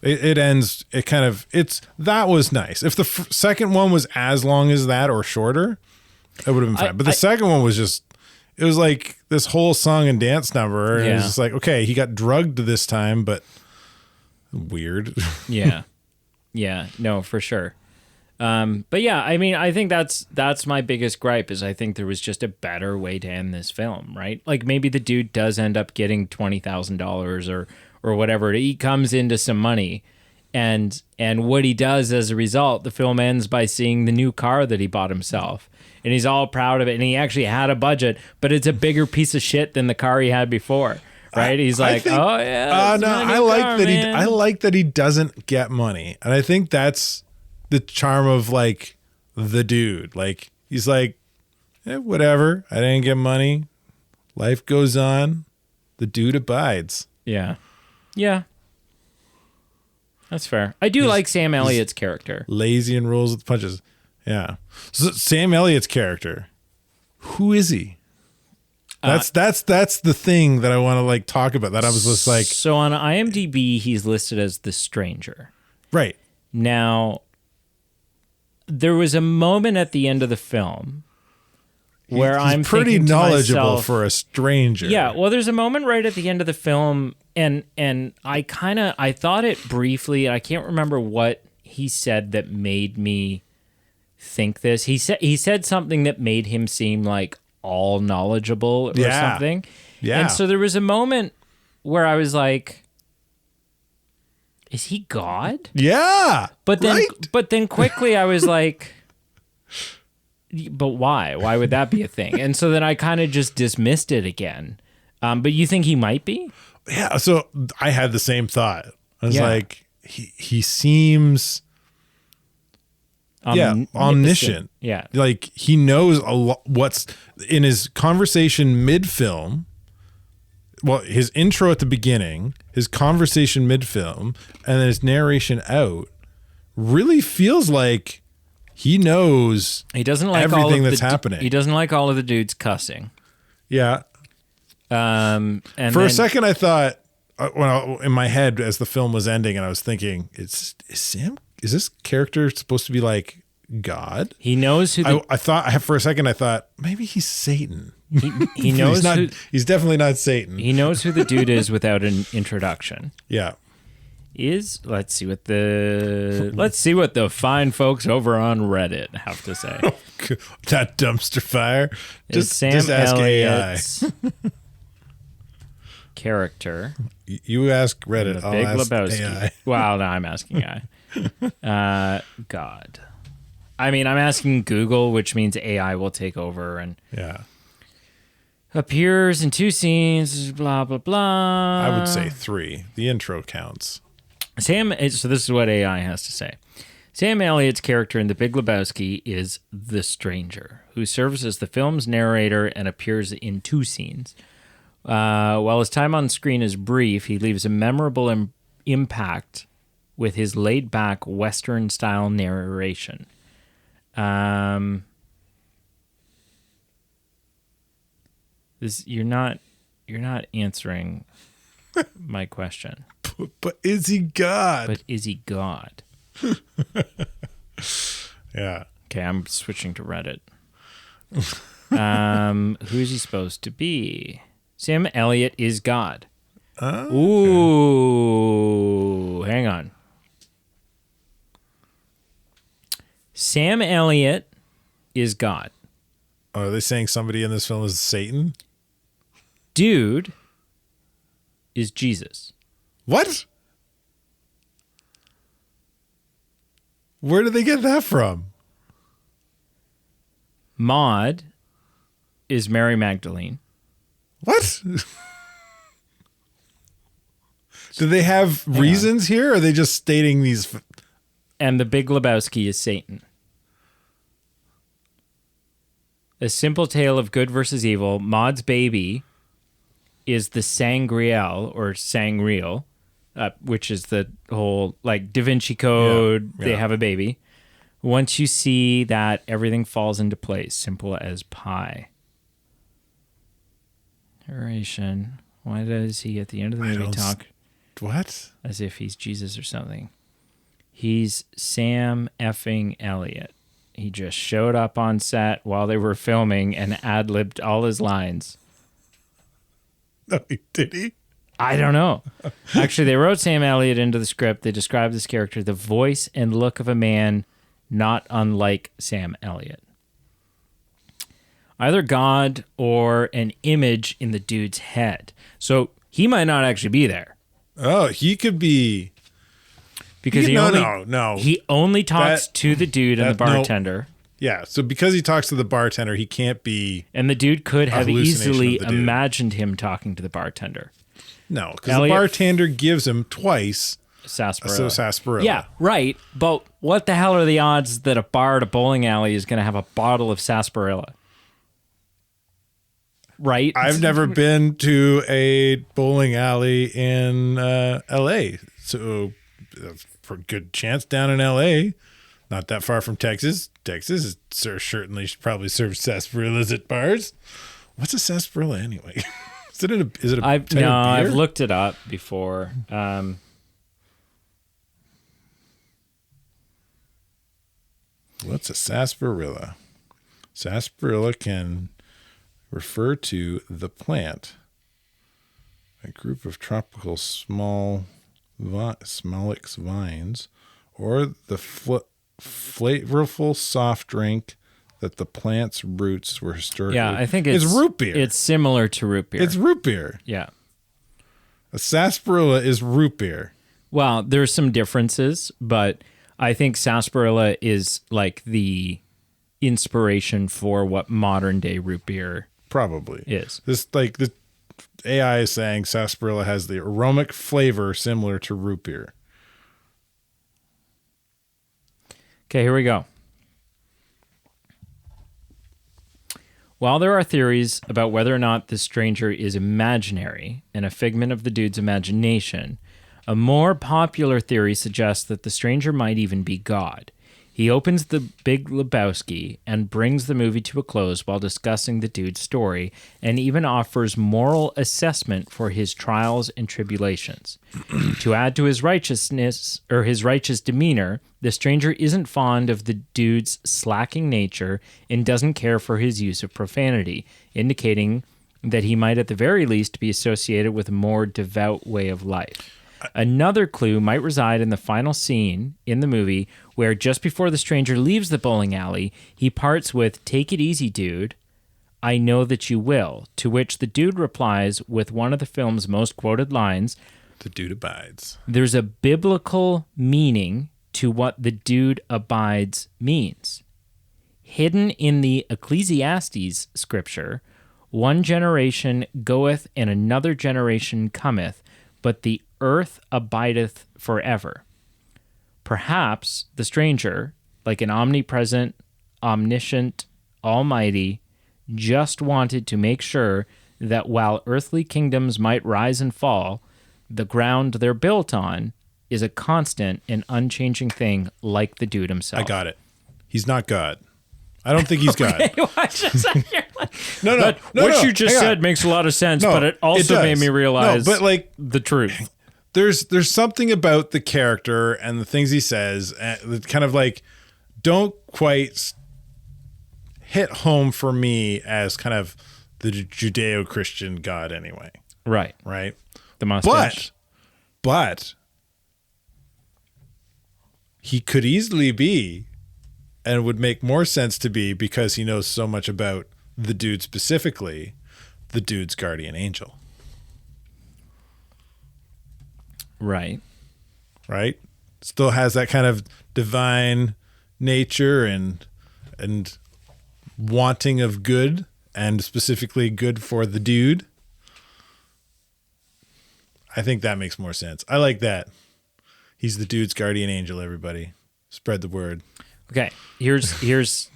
It ends, that was nice. If the second one was as long as that or shorter, it would have been fine. But the second one was just, it was like this whole song and dance number. And it was just like, okay, he got drugged this time, but weird. Yeah. Yeah, no, for sure. But yeah, I mean, I think that's my biggest gripe is I think there was just a better way to end this film, right? Like maybe the dude does end up getting $20,000 or whatever. He comes into some money, and what he does as a result, the film ends by seeing the new car that he bought himself, and he's all proud of it. And he actually had a budget, but it's a bigger piece of shit than the car he had before. Right? He's like, oh yeah. No, I like that he doesn't get money, and I think that's the charm of like the dude. Like he's like, whatever. I didn't get money. Life goes on. The dude abides. Yeah. Yeah. That's fair. I do like Sam Elliott's character. Lazy and rolls with the punches. Yeah. So Sam Elliott's character. Who is he? That's the thing that I want to like talk about. That I was just like. So on IMDb, he's listed as the stranger. Right. Now, there was a moment at the end of the film where I'm pretty thinking to knowledgeable myself, for a stranger. Yeah, well, there's a moment right at the end of the film, and I thought it briefly. I can't remember what he said that made me think this. He said something that made him seem like all knowledgeable or something. Yeah. And so there was a moment where I was like, is he God? Yeah. But then quickly I was like, but why? Why would that be a thing? And so then I kind of just dismissed it again. But you think he might be? Yeah. So I had the same thought. I was like, he seems omniscient. Yeah. Like he knows a lot what's in his conversation mid-film. Well, his intro at the beginning, his conversation mid-film, and then his narration out really feels like he knows he doesn't like everything that's happening. He doesn't like all of the dudes cussing. Yeah. And for a second I thought in my head as the film was ending and I was thinking, is this character supposed to be like God? He knows who for a second I thought maybe he's Satan. He knows he's definitely not Satan. He knows who the dude is without an introduction. Yeah. Let's see what the fine folks over on Reddit have to say. That dumpster fire. Just ask Elliott's character. You ask Reddit. The Big Lebowski. AI. Well, no, I'm asking AI. God. I mean, I'm asking Google, which means AI will take over and appears in 2 scenes. Blah blah blah. I would say 3. The intro counts. So this is what AI has to say. Sam Elliott's character in The Big Lebowski is the stranger, who serves as the film's narrator and appears in 2 scenes. While his time on screen is brief, he leaves a memorable impact with his laid-back Western-style narration. You're not answering my question. But is he God? Yeah. Okay, I'm switching to Reddit. Who is he supposed to be? Sam Elliott is God. Okay. Ooh, hang on. Sam Elliott is God. Are they saying somebody in this film is Satan? Dude is Jesus. What? Where did they get that from? Maud is Mary Magdalene. What? Do they have reasons here? Or are they just stating these? And the Big Lebowski is Satan. A simple tale of good versus evil. Maud's baby is the Sangreal or Sangreal, which is the whole like Da Vinci Code. Yeah. They have a baby. Once you see that, everything falls into place. Simple as pie. Narration. Why does he at the end of the movie talk? What? As if he's Jesus or something. He's Sam effing Elliott. He just showed up on set while they were filming and ad-libbed all his lines. No, did he? I don't know. Actually, they wrote Sam Elliott into the script. They described this character, the voice and look of a man not unlike Sam Elliott. Either God or an image in the dude's head. So he might not actually be there. Oh, he could be. Because he only talks That- to the dude and the no. bartender. Yeah, so because he talks to the bartender, he can't be. And the dude could have hallucination easily of the dude. imagined him talking to the bartender. No, because the Elliot- bartender gives him twice Sarsaparilla. sarsaparilla. Yeah, right. But what the hell are the odds that a bar at a bowling alley is going to have a bottle of sarsaparilla? Right? I've never been to a bowling alley in L.A., so for a good chance down in L.A., not that far from Texas. Texas is certainly should probably serve sarsaparillas at bars. What's a sarsaparilla anyway? Is it a type of beer? I've looked it up before. What's a sarsaparilla? Sarsaparilla can refer to the plant, a group of tropical smolix vines, or the flavorful soft drink that the plant's roots were historically. Yeah, I think it's root beer. It's similar to root beer. It's root beer. Yeah. A sarsaparilla is root beer. Well, there's some differences, but I think sarsaparilla is like the inspiration for what modern day root beer Probably is. This like the AI is saying sarsaparilla has the aromatic flavor similar to root beer. Okay, here we go. While there are theories about whether or not this stranger is imaginary and a figment of the dude's imagination, a more popular theory suggests that the stranger might even be God. He opens the Big Lebowski and brings the movie to a close while discussing the dude's story and even offers moral assessment for his trials and tribulations. To add to his righteousness or his righteous demeanor, the stranger isn't fond of the dude's slacking nature and doesn't care for his use of profanity, indicating that he might at the very least be associated with a more devout way of life. Another clue might reside in the final scene in the movie where just before the stranger leaves the bowling alley, he parts with, "Take it easy, dude. I know that you will," to which the dude replies with one of the film's most quoted lines, The dude abides. "There's a biblical meaning to what the dude abides means. Hidden in the Ecclesiastes scripture, one generation goeth and another generation cometh, but the earth abideth forever." Perhaps the stranger, like an omnipresent, omniscient, almighty, just wanted to make sure that while earthly kingdoms might rise and fall, the ground they're built on is a constant and unchanging thing like the dude himself. I got it. He's not God. I don't think he's God. No, What you just said makes a lot of sense, No, but it also does. made me realize No, but like the truth. there's something about the character and the things he says that kind of like don't quite hit home for me as kind of the Judeo-Christian God anyway. Right. Right. The mustache. But he could easily be, and would make more sense to be because he knows so much about the dude specifically, the dude's guardian angel. Right. Right? Still has that kind of divine nature and wanting of good, and specifically good for the dude. I think that makes more sense. I like that. He's the dude's guardian angel, everybody. Spread the word. Okay. Here's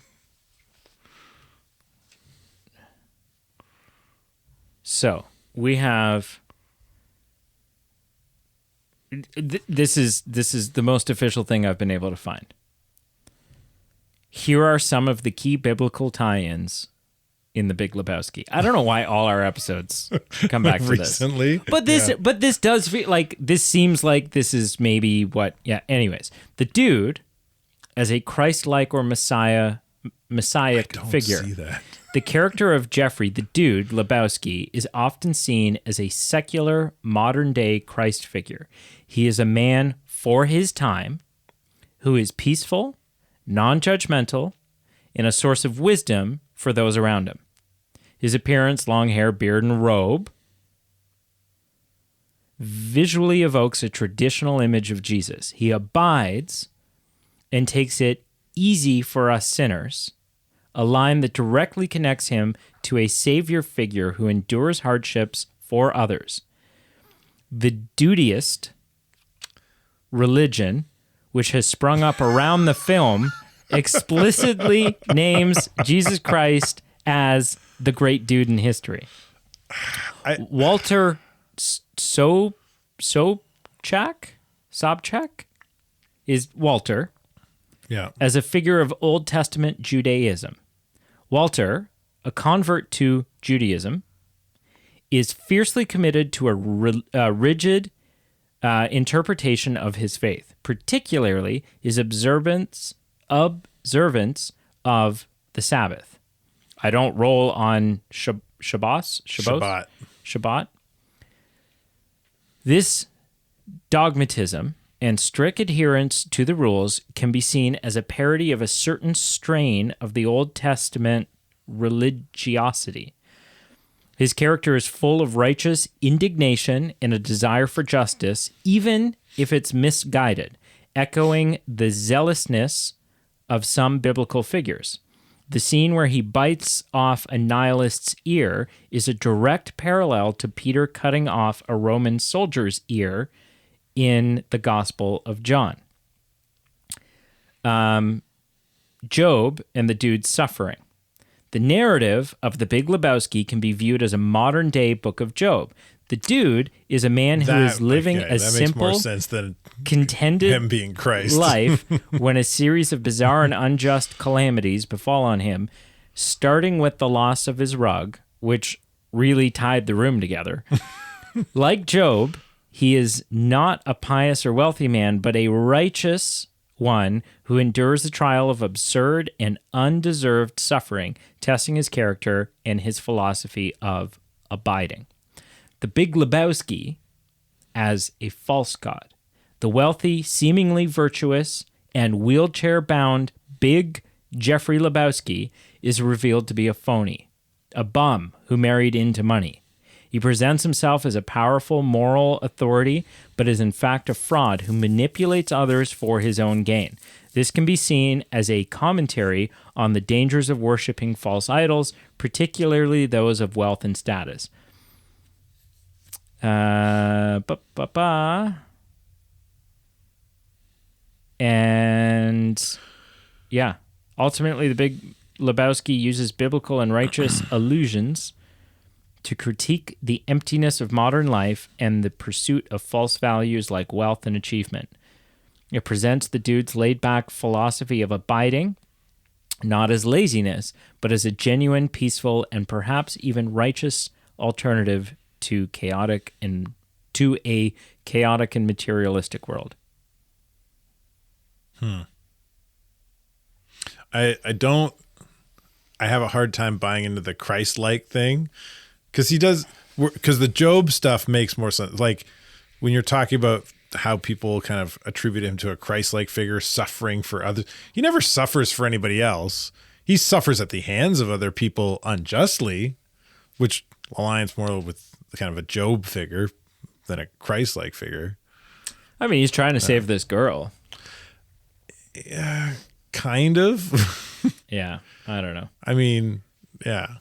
So, we have this is the most official thing I've been able to find. Here are some of the key biblical tie-ins in the Big Lebowski. I don't know why all our episodes come back to recently, this. But this does feel like, this seems like this is maybe what, yeah, anyways. The dude as a Christ-like or messiah figure. See that. The character of Jeffrey, the dude, Lebowski, is often seen as a secular, modern-day Christ figure. He is a man for his time who is peaceful, non-judgmental, and a source of wisdom for those around him. His appearance, long hair, beard, and robe, visually evokes a traditional image of Jesus. He abides and takes it easy for us sinners, a line that directly connects him to a savior figure who endures hardships for others. The dudeist religion, which has sprung up around the film, explicitly names Jesus Christ as the great dude in history. Walter Sobchak is Walter. Yeah. As a figure of Old Testament Judaism. Walter, a convert to Judaism, is fiercely committed to a rigid interpretation of his faith, particularly his observance of the Sabbath. I don't roll on Shabbat. This dogmatism and strict adherence to the rules can be seen as a parody of a certain strain of the Old Testament religiosity. His character is full of righteous indignation and a desire for justice, even if it's misguided, echoing the zealousness of some biblical figures. The scene where he bites off a nihilist's ear is a direct parallel to Peter cutting off a Roman soldier's ear in the Gospel of John. Job and the dude's suffering. The narrative of the Big Lebowski can be viewed as a modern-day book of Job. The dude is a man who is living a simple, more sense than contented him being Christ. life when a series of bizarre and unjust calamities befall on him, starting with the loss of his rug, which really tied the room together. Like Job, he is not a pious or wealthy man, but a righteous one who endures the trial of absurd and undeserved suffering, testing his character and his philosophy of abiding. The Big Lebowski as a false god. The wealthy, seemingly virtuous, and wheelchair-bound Big Jeffrey Lebowski is revealed to be a phony, a bum who married into money. He presents himself as a powerful moral authority, but is in fact a fraud who manipulates others for his own gain. This can be seen as a commentary on the dangers of worshiping false idols, particularly those of wealth and status. And yeah, ultimately the Big Lebowski uses biblical and righteous allusions to critique the emptiness of modern life and the pursuit of false values like wealth and achievement. It presents the dude's laid-back philosophy of abiding, not as laziness, but as a genuine, peaceful, and perhaps even righteous alternative to a chaotic and materialistic world. I have a hard time buying into the Christ-like thing. Because the Job stuff makes more sense. Like when you're talking about how people kind of attribute him to a Christ-like figure suffering for others, he never suffers for anybody else. he suffers at the hands of other people unjustly, which aligns more with kind of a Job figure than a Christ-like figure. I mean, he's trying to save this girl. Yeah, kind of. Yeah, I don't know. I mean, yeah.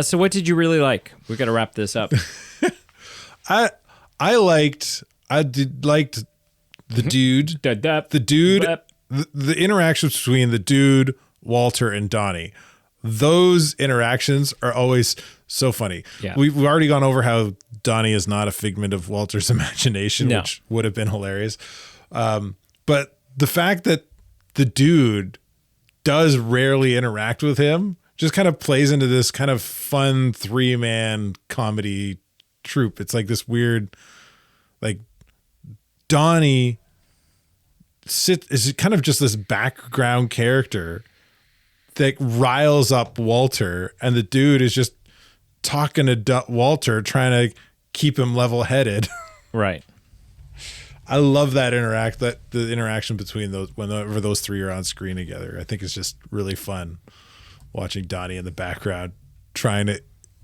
So what did you really like? We got to wrap this up. I liked the dude, the interactions between the dude, Walter, and Donnie. Those interactions are always so funny. Yeah. We've already gone over how Donnie is not a figment of Walter's imagination, No. which would have been hilarious. But the fact that the dude does rarely interact with him just kind of plays into this kind of fun 3-man comedy troupe. It's like this weird, like, Donnie is kind of just this background character that riles up Walter, and the dude is just talking to Walter, trying to keep him level-headed. Right. I love the interaction between those whenever those three are on screen together. I think it's just really fun watching Donnie in the background trying to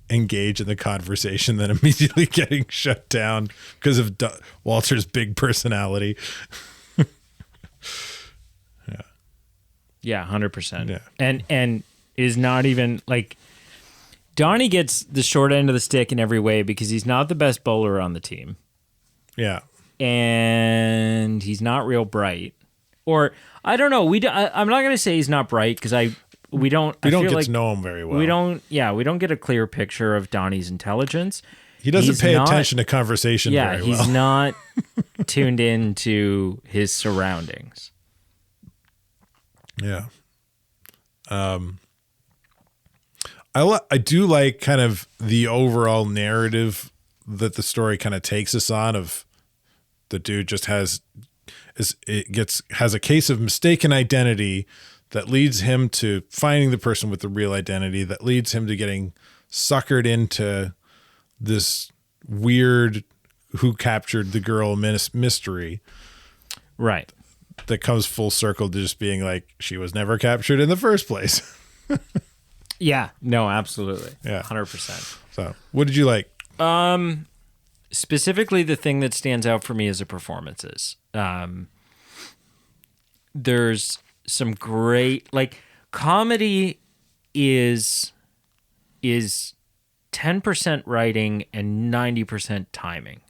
engage in the conversation, then immediately getting shut down because of Walter's big personality. Yeah, 100%. Yeah. And is not even like Donnie gets the short end of the stick in every way because he's not the best bowler on the team. Yeah. And he's not real bright. Or I don't know, I'm not going to say he's not bright because we don't get to know him very well. We don't get a clear picture of Donnie's intelligence. He doesn't pay attention to conversation very well. Yeah, he's not tuned into his surroundings. Yeah. I do like kind of the overall narrative that the story kind of takes us on of the dude just has a case of mistaken identity that leads him to finding the person with the real identity, that leads him to getting suckered into this weird who captured the girl mystery. Right. That comes full circle to just being like, she was never captured in the first place. Yeah, no, absolutely. Yeah. 100%. So what did you like? Specifically, the thing that stands out for me is the performances. There's some great, like, comedy is 10% writing and 90% timing.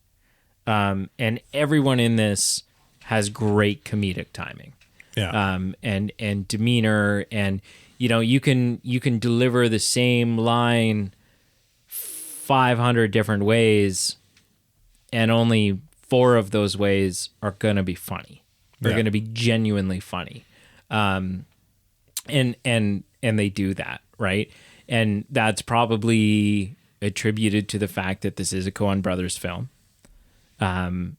And everyone in this has great comedic timing. Yeah. And demeanor, and you can deliver the same line 500 different ways, and only 4 of those ways are gonna be funny. They're gonna be genuinely funny. And they do that, right? And that's probably attributed to the fact that this is a Coen Brothers film. And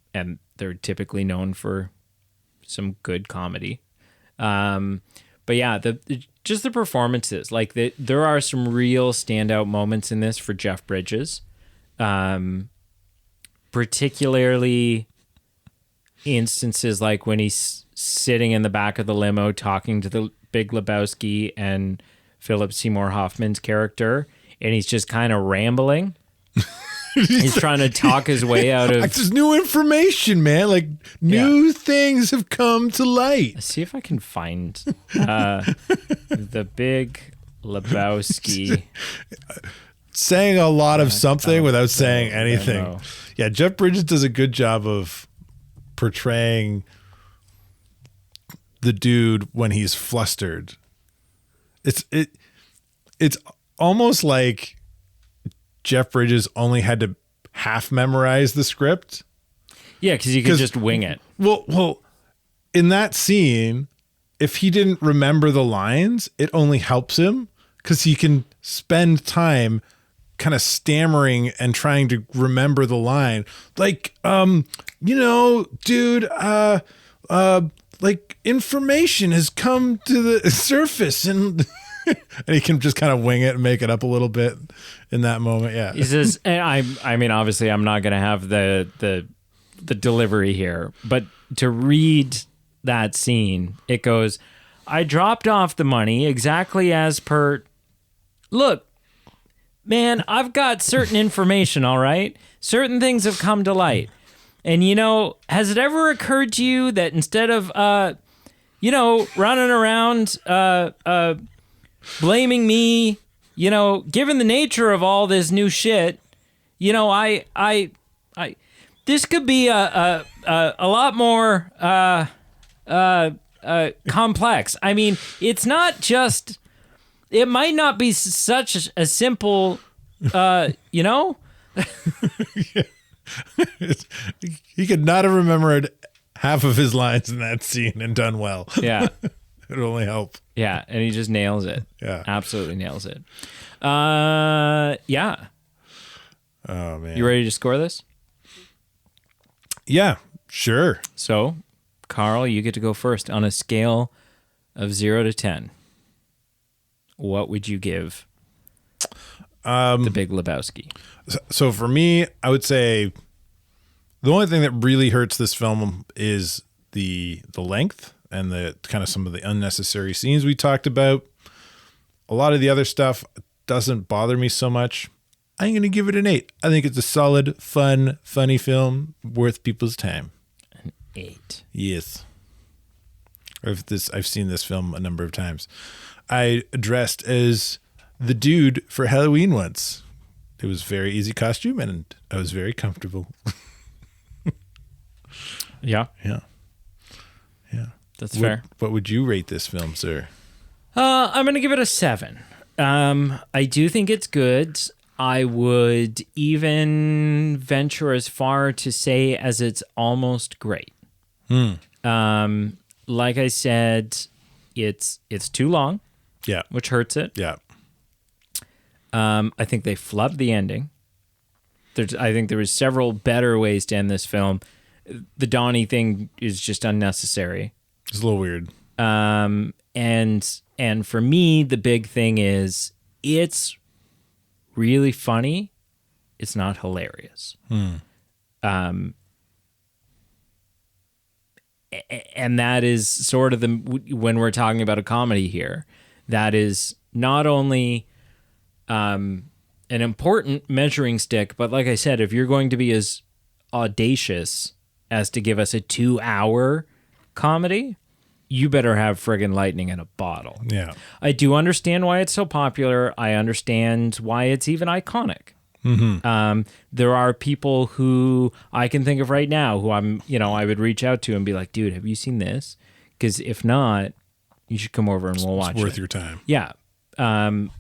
they're typically known for some good comedy. But yeah, just the performances, like there are some real standout moments in this for Jeff Bridges. Particularly instances like when he's sitting in the back of the limo talking to the Big Lebowski and Philip Seymour Hoffman's character, and he's just kind of rambling. He's trying to talk his way out of... There's new information, man. Like, new things have come to light. Let's see if I can find the Big Lebowski. Saying a lot of something without saying anything. Yeah, Jeff Bridges does a good job of portraying the dude when he's flustered. It's almost like Jeff Bridges only had to half memorize the script. Yeah, because you could just wing it. Well, in that scene, if he didn't remember the lines, it only helps him because he can spend time kind of stammering and trying to remember the line. Like, dude, like information has come to the surface and... and he can just kind of wing it and make it up a little bit in that moment. Yeah. He says, and I mean, obviously I'm not going to have the delivery here, but to read that scene, it goes, I dropped off the money exactly as per. Look, man, I've got certain information, all right? Certain things have come to light. And, has it ever occurred to you that instead of, running around blaming me, given the nature of all this new shit, this could be a lot more complex. I mean, it's not just. It might not be such a simple, He could not have remembered half of his lines in that scene and done well. Yeah. It would only help. Yeah, and he just nails it. Yeah. Absolutely nails it. Yeah. Oh, man. You ready to score this? Yeah, sure. So, Carl, you get to go first on a scale of 0 to 10. What would you give The Big Lebowski? So for me, I would say the only thing that really hurts this film is the length and the kind of some of the unnecessary scenes we talked about. A lot of the other stuff doesn't bother me so much. I'm going to give it an 8. I think it's a solid, fun, funny film worth people's time. An 8. Yes. I've seen this film a number of times. I dressed as the dude for Halloween once. It was a very easy costume, and I was very comfortable. Yeah. Yeah. That's fair. What would you rate this film, sir? I'm going to give it a 7. I do think it's good. I would even venture as far to say as it's almost great. Like I said, it's too long. Yeah. Which hurts it. Yeah. I think they flubbed the ending. I think there was several better ways to end this film. The Donnie thing is just unnecessary. It's a little weird. And for me, the big thing is it's really funny. It's not hilarious. And that is sort of when we're talking about a comedy here, that is not only an important measuring stick, but like I said, if you're going to be as audacious as to give us a 2-hour comedy, you better have friggin' lightning in a bottle. Yeah. I do understand why it's so popular. I understand why it's even iconic. There are people who I can think of right now who I would reach out to and be like, dude, have you seen this? Because if not, you should come over and we'll watch it. It's worth your time. Yeah. And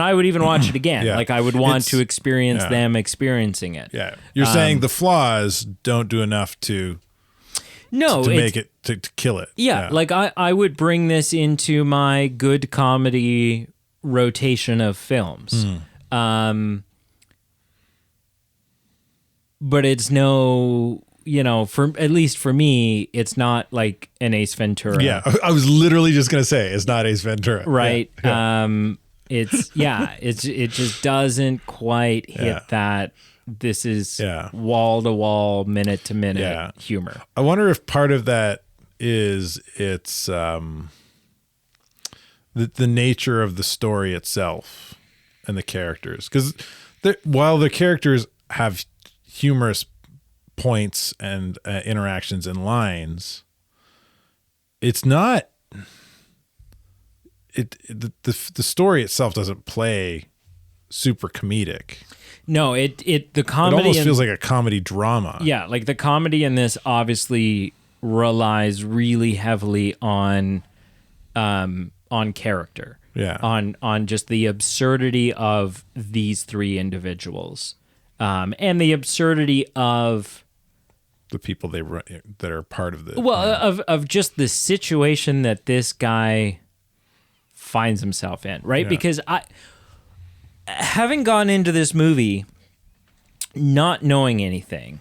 I would even watch it again. Yeah. Like I would want to experience them experiencing it. Yeah. You're saying the flaws don't do enough to make it to kill it. Yeah. Like I would bring this into my good comedy rotation of films. But it's no, at least for me, it's not like an Ace Ventura. Yeah, I was literally just gonna say it's not Ace Ventura, right? Yeah. It just doesn't quite hit that. This is wall to wall, minute to minute humor. I wonder if part of that is it's the nature of the story itself and the characters, because while the characters have humorous points and interactions and lines, it's not the story itself doesn't play super comedic. No, the comedy it almost feels like a comedy drama. Yeah, like the comedy in this obviously relies really heavily on character. Yeah. On just the absurdity of these three individuals. And the absurdity of the people that are part of the of just the situation that this guy finds himself in, right? Yeah. Because having gone into this movie not knowing anything,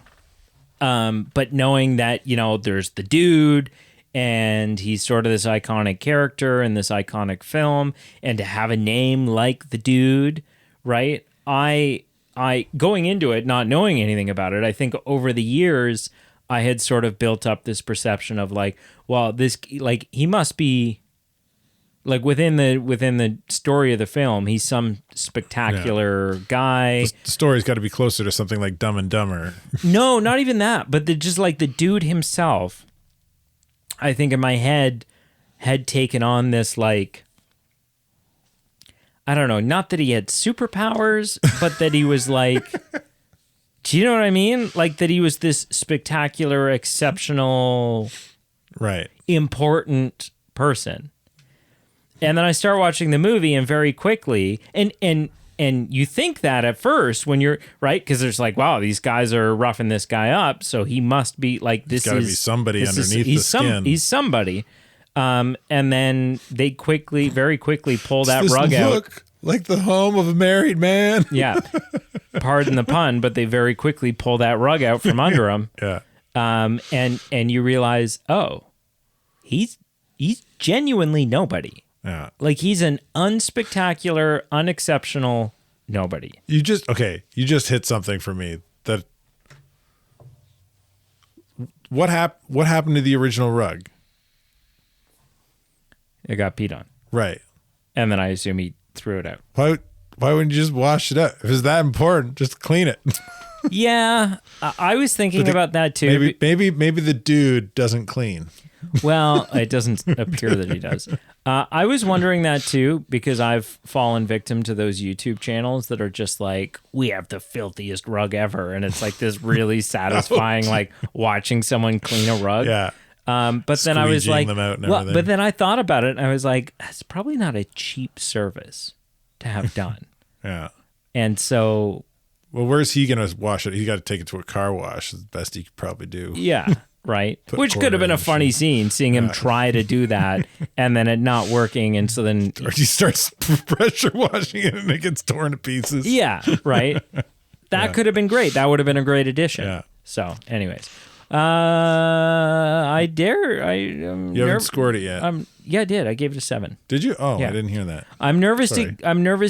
but knowing that there's the dude and he's sort of this iconic character in this iconic film, and to have a name like the dude, right? I going into it not knowing anything about it, I think over the years I had sort of built up this perception of like, well, this, like, he must be Like within the story of the film, he's some spectacular guy. The story's got to be closer to something like Dumb and Dumber. No, not even that. But just like the dude himself, I think in my head had taken on this like, I don't know, not that he had superpowers, but that he was like, do you know what I mean? Like that he was this spectacular, exceptional, right, important person. And then I start watching the movie, and very quickly, and you think that at first when you're right, because there's like, wow, these guys are roughing this guy up, so he must be like this. Got to be somebody underneath the skin. He's somebody. And then they very quickly pull that rug out. Look like the home of a married man. Yeah, pardon the pun, but they very quickly pull that rug out from under him. Yeah. And you realize, oh, he's genuinely nobody. Yeah. Like he's an unspectacular, unexceptional nobody. You just hit something for me. That what happened to the original rug? It got peed on. Right. And then I assume he threw it out. Why wouldn't you just wash it up? If it's that important, just clean it. Yeah, I was thinking about that too. Maybe the dude doesn't clean. Well, it doesn't appear that he does. I was wondering that too, because I've fallen victim to those YouTube channels that are just like, we have the filthiest rug ever. And it's like this really satisfying, like watching someone clean a rug. Yeah. But then I was like, them out and well, everything. but then I thought about it and I was like, that's probably not a cheap service to have done. Yeah. And so, well, where's he going to wash it? He got to take it to a car wash. That's the best he could probably do. yeah. Right. Which could have been a funny scene, seeing him try to do that and then it not working. And so then or he starts pressure washing it and it gets torn to pieces. Yeah. Right. That could have been great. That would have been a great addition. Yeah. So anyways, you haven't scored it yet. Yeah, I did. I gave it a 7. Did you? Oh, Yeah. I didn't hear that. I'm nervous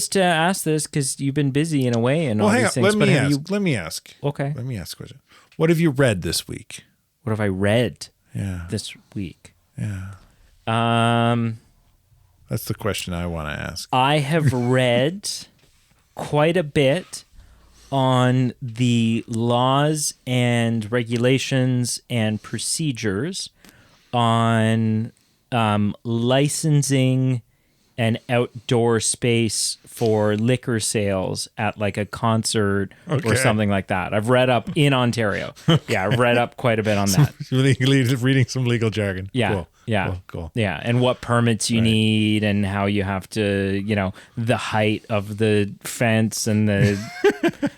to ask this because you've been busy in a way and all hang these on. things. Let me ask. Okay. Let me ask a question. What have you read this week? What have I read Yeah. this week? Yeah. That's the question I want to ask. I have read quite a bit on the laws and regulations and procedures on licensing an outdoor space for liquor sales at like a concert or something like that. I've read up in Ontario. Yeah, I've read up quite a bit on that. Reading some legal jargon. Yeah. Cool. Yeah. Cool. Yeah. And what permits you need and how you have to, the height of the fence and the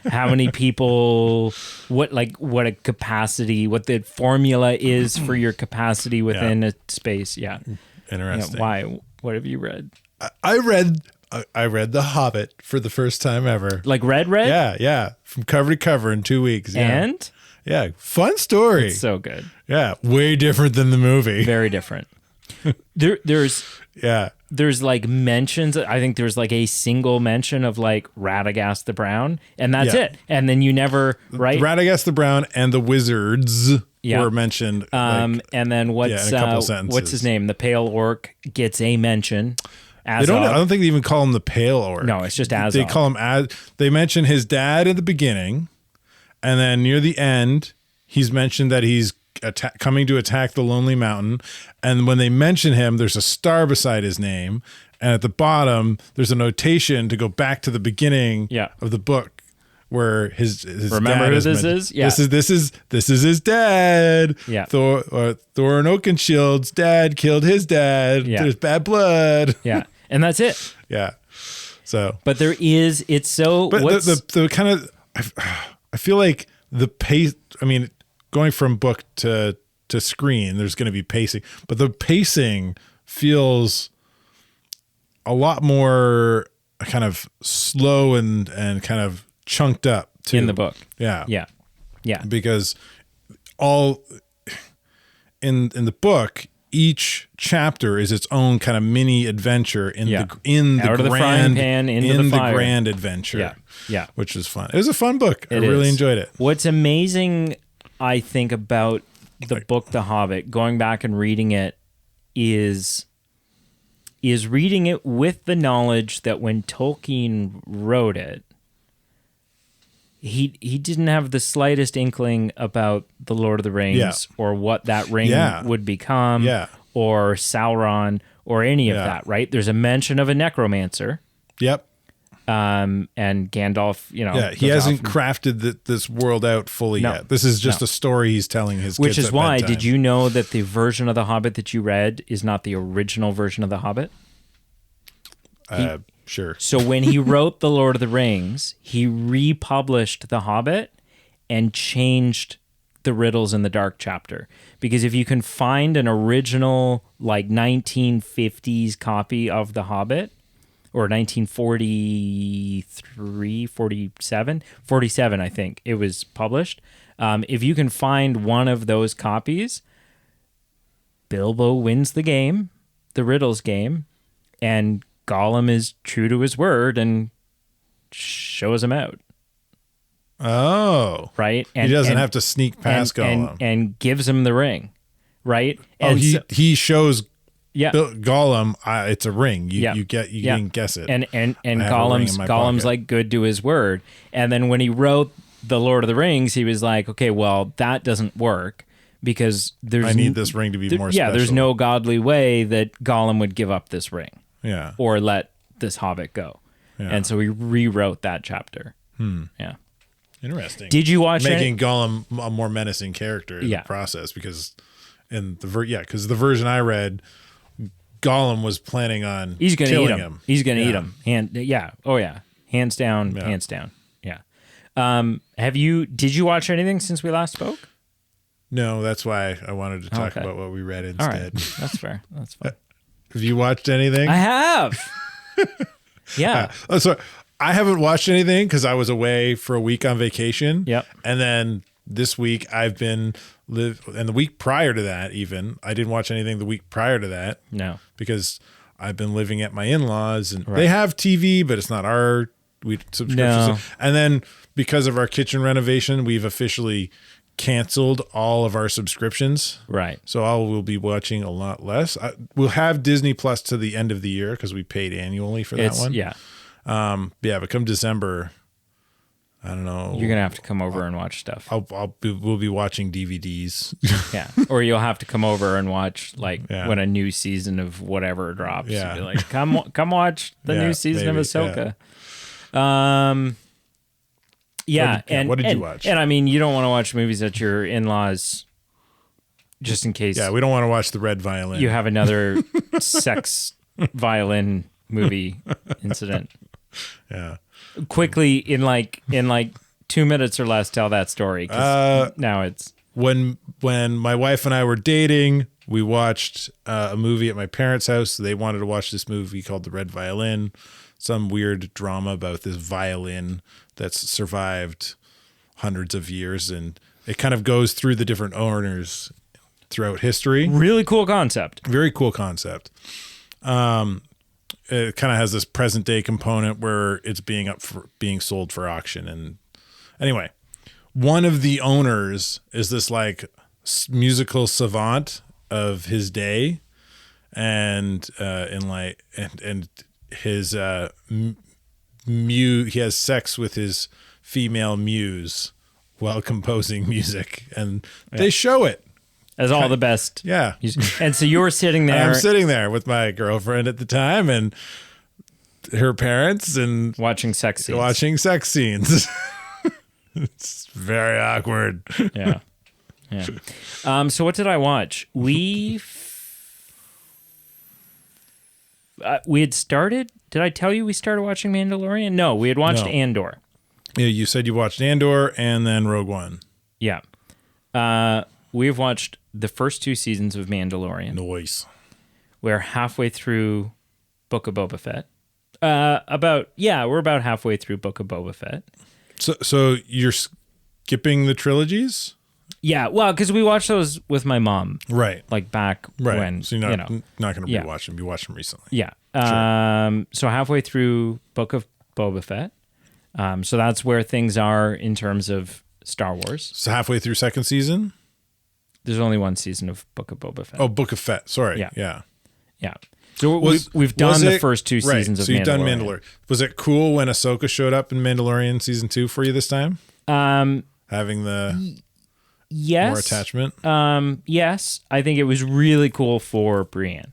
how many people, what a capacity, what the formula is for your capacity within a space. Yeah. Interesting. Why? What have you read? I read The Hobbit for the first time ever. Like read? Yeah. From cover to cover in 2 weeks. Yeah. And? Yeah. Fun story. It's so good. Yeah. Way different than the movie. Very different. There's like mentions. I think there's like a single mention of like Radagast the Brown, and that's it. And then you never, right? Radagast the Brown and the wizards were mentioned. And then in a couple sentences. what's his name? The Pale Orc gets a mention. I don't think they even call him the Pale Orc. No, it's just Azog. They call him They mention his dad at the beginning, and then near the end, he's mentioned that he's coming to attack the Lonely Mountain. And when they mention him, there's a star beside his name, and at the bottom, there's a notation to go back to the beginning of the book, where his remember dad who is this mentioned. is? Yeah. This is his dad. Yeah. Thorin Oakenshield's dad killed his dad. Yeah. There's bad blood. Yeah. And that's it. Yeah. So, but it's so. But the kind of, I feel like the pace. I mean, going from book to screen, there's going to be pacing, but the pacing feels a lot more kind of slow and kind of chunked up too. In the book. Yeah. Yeah. Yeah. Because all in the book, each chapter is its own kind of mini adventure in the Out of the frying pan into the fire. The grand adventure. Yeah. Yeah. Which was fun. It was a fun book. I really enjoyed it. What's amazing, I think, about the book The Hobbit, going back and reading it, is is reading it with the knowledge that when Tolkien wrote it, he didn't have the slightest inkling about the Lord of the Rings or what that ring would become or Sauron or any of that, right? There's a mention of a necromancer. Yep. And Gandalf, he hasn't crafted this world out fully yet. This is just a story he's telling his kids. Which is why, bedtime. did you know that the version of The Hobbit that you read is not the original version of The Hobbit? Sure. So when he wrote The Lord of the Rings, he republished The Hobbit and changed the riddles in the Dark Chapter. Because if you can find an original, 1950s copy of The Hobbit, or 1943, 47, I think it was published. If you can find one of those copies, Bilbo wins the game, the riddles game, and Gollum is true to his word and shows him out. Oh. Right? And, he doesn't have to sneak past Gollum. And gives him the ring, right? And he shows Gollum, it's a ring. You can guess it. And Gollum's like good to his word. And then when he wrote The Lord of the Rings, he was like, okay, well, that doesn't work because I need this ring to be more special. Yeah, there's no godly way that Gollum would give up this ring. Yeah. Or let this hobbit go. Yeah. And so he rewrote that chapter. Yeah. Interesting. Did you watch making Gollum a more menacing character in the process? Because because the version I read, Gollum was planning on killing him. He's going to eat him. Oh yeah. Hands down. Yeah. Did you watch anything since we last spoke? No, that's why I wanted to talk about what we read instead. All right. That's fair. That's fine. Have you watched anything? I have. Yeah. So I haven't watched anything because I was away for a week on vacation. Yep. And then this week I've been and the week prior to that, even I didn't watch anything the week prior to that. No, because I've been living at my in-laws and they have TV, but it's not our subscription. No. And then because of our kitchen renovation, we've officially canceled all of our subscriptions. Right. So we'll be watching a lot less. We'll have Disney Plus to the end of the year because we paid annually for that one. Yeah. But come December, I don't know. You're gonna have to come over and watch stuff. We'll be watching DVDs. Yeah, or you'll have to come over and watch when a new season of whatever drops. Yeah, you'll be like come watch the new season of Ahsoka. Yeah. What did you watch? And I mean, you don't want to watch movies at your in-laws, just in case. Yeah, we don't want to watch The Red Violin. You have another sex violin movie incident. Yeah. Quickly in 2 minutes or less, tell that story. Now it's when my wife and I were dating, we watched a movie at my parents' house. They wanted to watch this movie called The Red Violin, some weird drama about this violin that's survived hundreds of years, and it kind of goes through the different owners throughout history. Really cool concept. Very cool concept. It kind of has this present day component where it's being sold for auction. And anyway, one of the owners is this musical savant of his day, and his he has sex with his female muse while composing music, and they show it as all the best. Yeah. And so you're sitting there. I'm sitting there with my girlfriend at the time and her parents and watching sex scenes. It's very awkward. Yeah. So what did I watch? We had started. Did I tell you we started watching Mandalorian? No, we had watched Andor. Yeah, you said you watched Andor and then Rogue One. Yeah. We've watched the first 2 seasons of Mandalorian. Nice. We're halfway through Book of Boba Fett. We're about halfway through Book of Boba Fett. So you're skipping the trilogies? Yeah, well, because we watched those with my mom. Right. Back when. So you're not going to rewatch them. You watched them recently. Yeah. Sure. So halfway through Book of Boba Fett. So that's where things are in terms of Star Wars. So halfway through second season? There's only 1 season of Book of Boba Fett. Oh, Book of Fett. Sorry. Yeah. So we've done the first two seasons of Mandalorian. So you've done Mandalorian. Was it cool when Ahsoka showed up in Mandalorian season 2 for you this time? Having the more attachment? Yes. I think it was really cool for Brienne.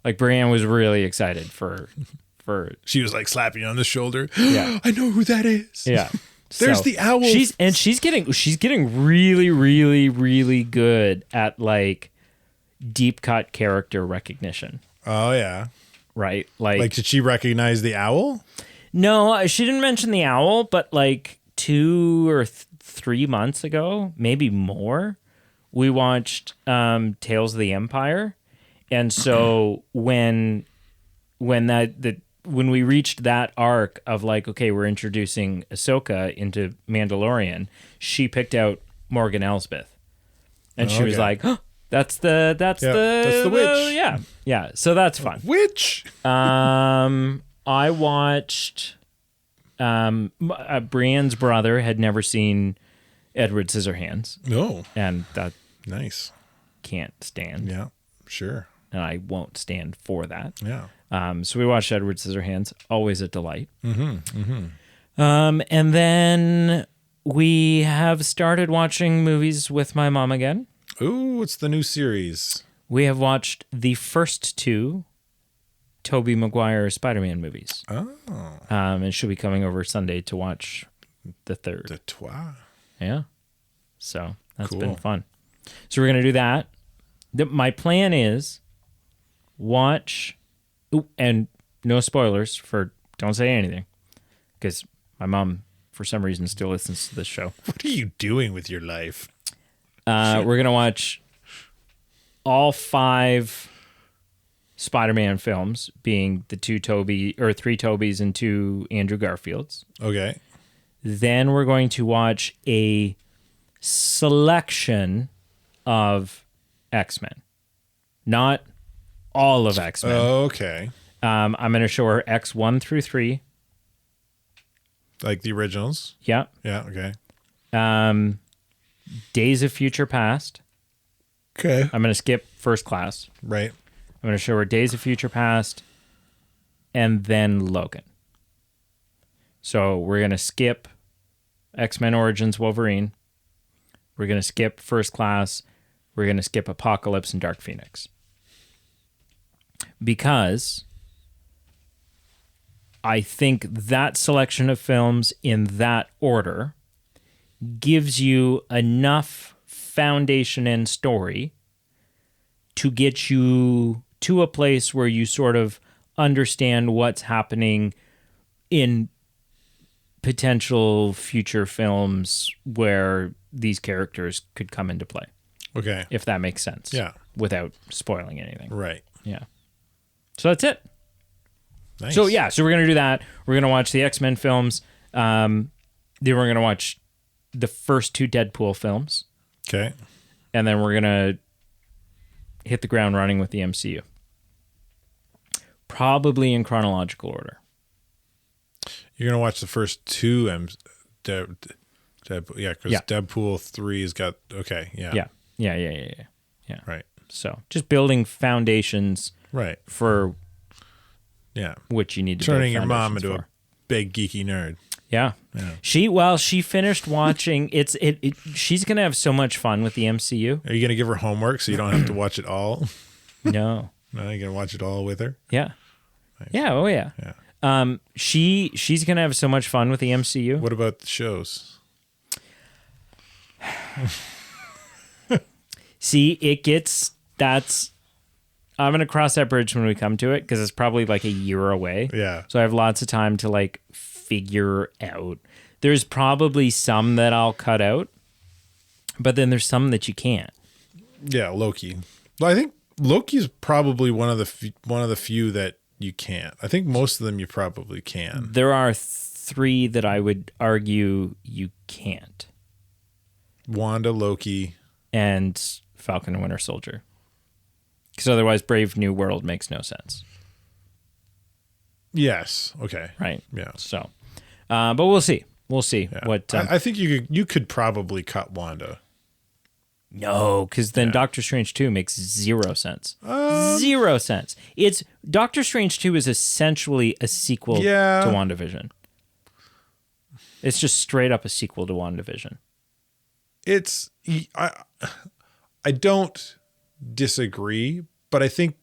Like, Brienne was really excited for she was like slapping you on the shoulder. Yeah. I know who that is. Yeah. There's the owl. She's getting really, really, really good at like deep cut character recognition. Oh yeah. Right? Like did she recognize the owl? No, she didn't mention the owl, but like 2 or 3 months ago, maybe more, we watched Tales of the Empire. And so when we reached that arc of like, okay, we're introducing Ahsoka into Mandalorian, she picked out Morgan Elsbeth. And she was like, oh, that's the witch. Yeah. So that's fun. Witch. I watched Brienne's brother had never seen Edward Scissorhands. No. And that nice. Can't stand. Yeah, sure. And I won't stand for that. Yeah. So we watched Edward Scissorhands, always a delight. Mm-hmm. Mm-hmm. And then we have started watching movies with my mom again. Ooh, what's the new series? We have watched the first 2 Tobey Maguire Spider-Man movies. Oh. And she'll be coming over Sunday to watch the third. The Trois. Yeah. So that's cool. been fun. So we're going to do that. My plan is watch, and no spoilers for don't say anything, because my mom, for some reason, still listens to this show. What are you doing with your life? We're going to watch all 5 Spider-Man films, being the 3 Tobys and 2 Andrew Garfields. Okay. Then we're going to watch a selection of X-Men. Not all of X-Men. Okay. I'm going to show her X1 through 3. Like the originals? Yeah. Yeah, okay. Days of Future Past. Okay. I'm going to skip First Class. Right. I'm going to show her Days of Future Past and then Logan. So we're going to skip X-Men Origins Wolverine. We're going to skip First Class. We're going to skip Apocalypse and Dark Phoenix. Because I think that selection of films in that order gives you enough foundation and story to get you to a place where you sort of understand what's happening in potential future films where these characters could come into play. Okay. If that makes sense. Yeah. Without spoiling anything. Right. Yeah. So that's it. Nice. So yeah, so we're going to do that. We're going to watch the X-Men films. Then we're going to watch the first 2 Deadpool films. Okay. And then we're going to hit the ground running with the MCU. Probably in chronological order. You're going to watch the first 2 Deadpool, yeah, because Yeah. Deadpool 3's got, okay, yeah. Yeah. Right. So just building foundations Right. for Yeah. which you need to Turning build your mom into foundations a big geeky nerd. Yeah. She finished watching she's going to have so much fun with the MCU. Are you going to give her homework so you don't have to watch it all? No. No, you're going to watch it all with her? Yeah. Nice. Yeah, oh yeah. Yeah. She's going to have so much fun with the MCU. What about the shows? See, I'm going to cross that bridge when we come to it, because it's probably like a year away. Yeah. So I have lots of time to like figure out. There's probably some that I'll cut out, but then there's some that you can't. Yeah, Loki. Well, I think Loki's probably one of the few that you can't. I think most of them you probably can. There are 3 that I would argue you can't. Wanda, Loki, and Falcon and Winter Soldier. Because otherwise Brave New World makes no sense. Yes. Okay. Right? Yeah. So, but we'll see. We'll see. Yeah. What I think you could probably cut Wanda. No, because then Doctor Strange 2 makes 0 sense. 0 sense. It's Doctor Strange 2 is essentially a sequel to WandaVision. It's just straight up a sequel to WandaVision. I don't disagree, but I think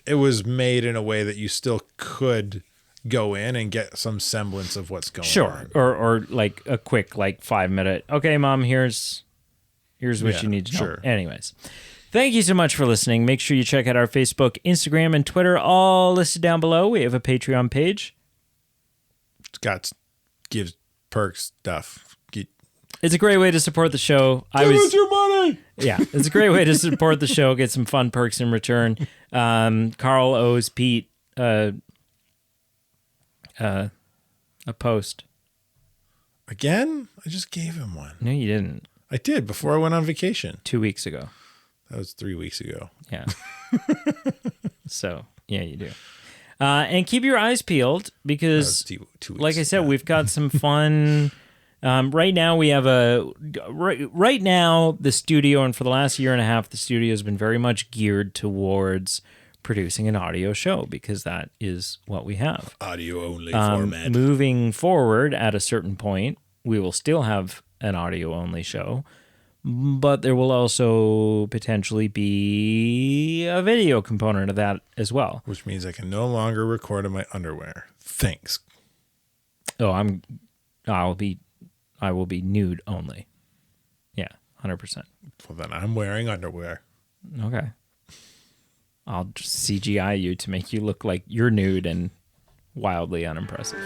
it was made in a way that you still could go in and get some semblance of what's going on. Or like a quick 5-minute, okay, Mom, here's what you need to know. Sure. Anyways, thank you so much for listening. Make sure you check out our Facebook, Instagram, and Twitter, all listed down below. We have a Patreon page. It's gives perks stuff. It's a great way to support the show. Give us your money. Yeah, it's a great way to support the show, get some fun perks in return. Carl owes Pete a post. Again? I just gave him one. No, you didn't. I did before I went on vacation. 2 weeks ago. That was 3 weeks ago. Yeah. So, yeah, you do. And keep your eyes peeled because, 2 weeks like I said, ago. we've got some fun. Right now, we have right now, the studio, and for the last year and a half, the studio has been very much geared towards producing an audio show because that is what we have. Audio only format. Moving forward, at a certain point, we will still have an audio only show, but there will also potentially be a video component of that as well. Which means I can no longer record in my underwear. Thanks. Oh, I will be nude only. Yeah, 100%. Well, then I'm wearing underwear. Okay. I'll just CGI you to make you look like you're nude and wildly unimpressive.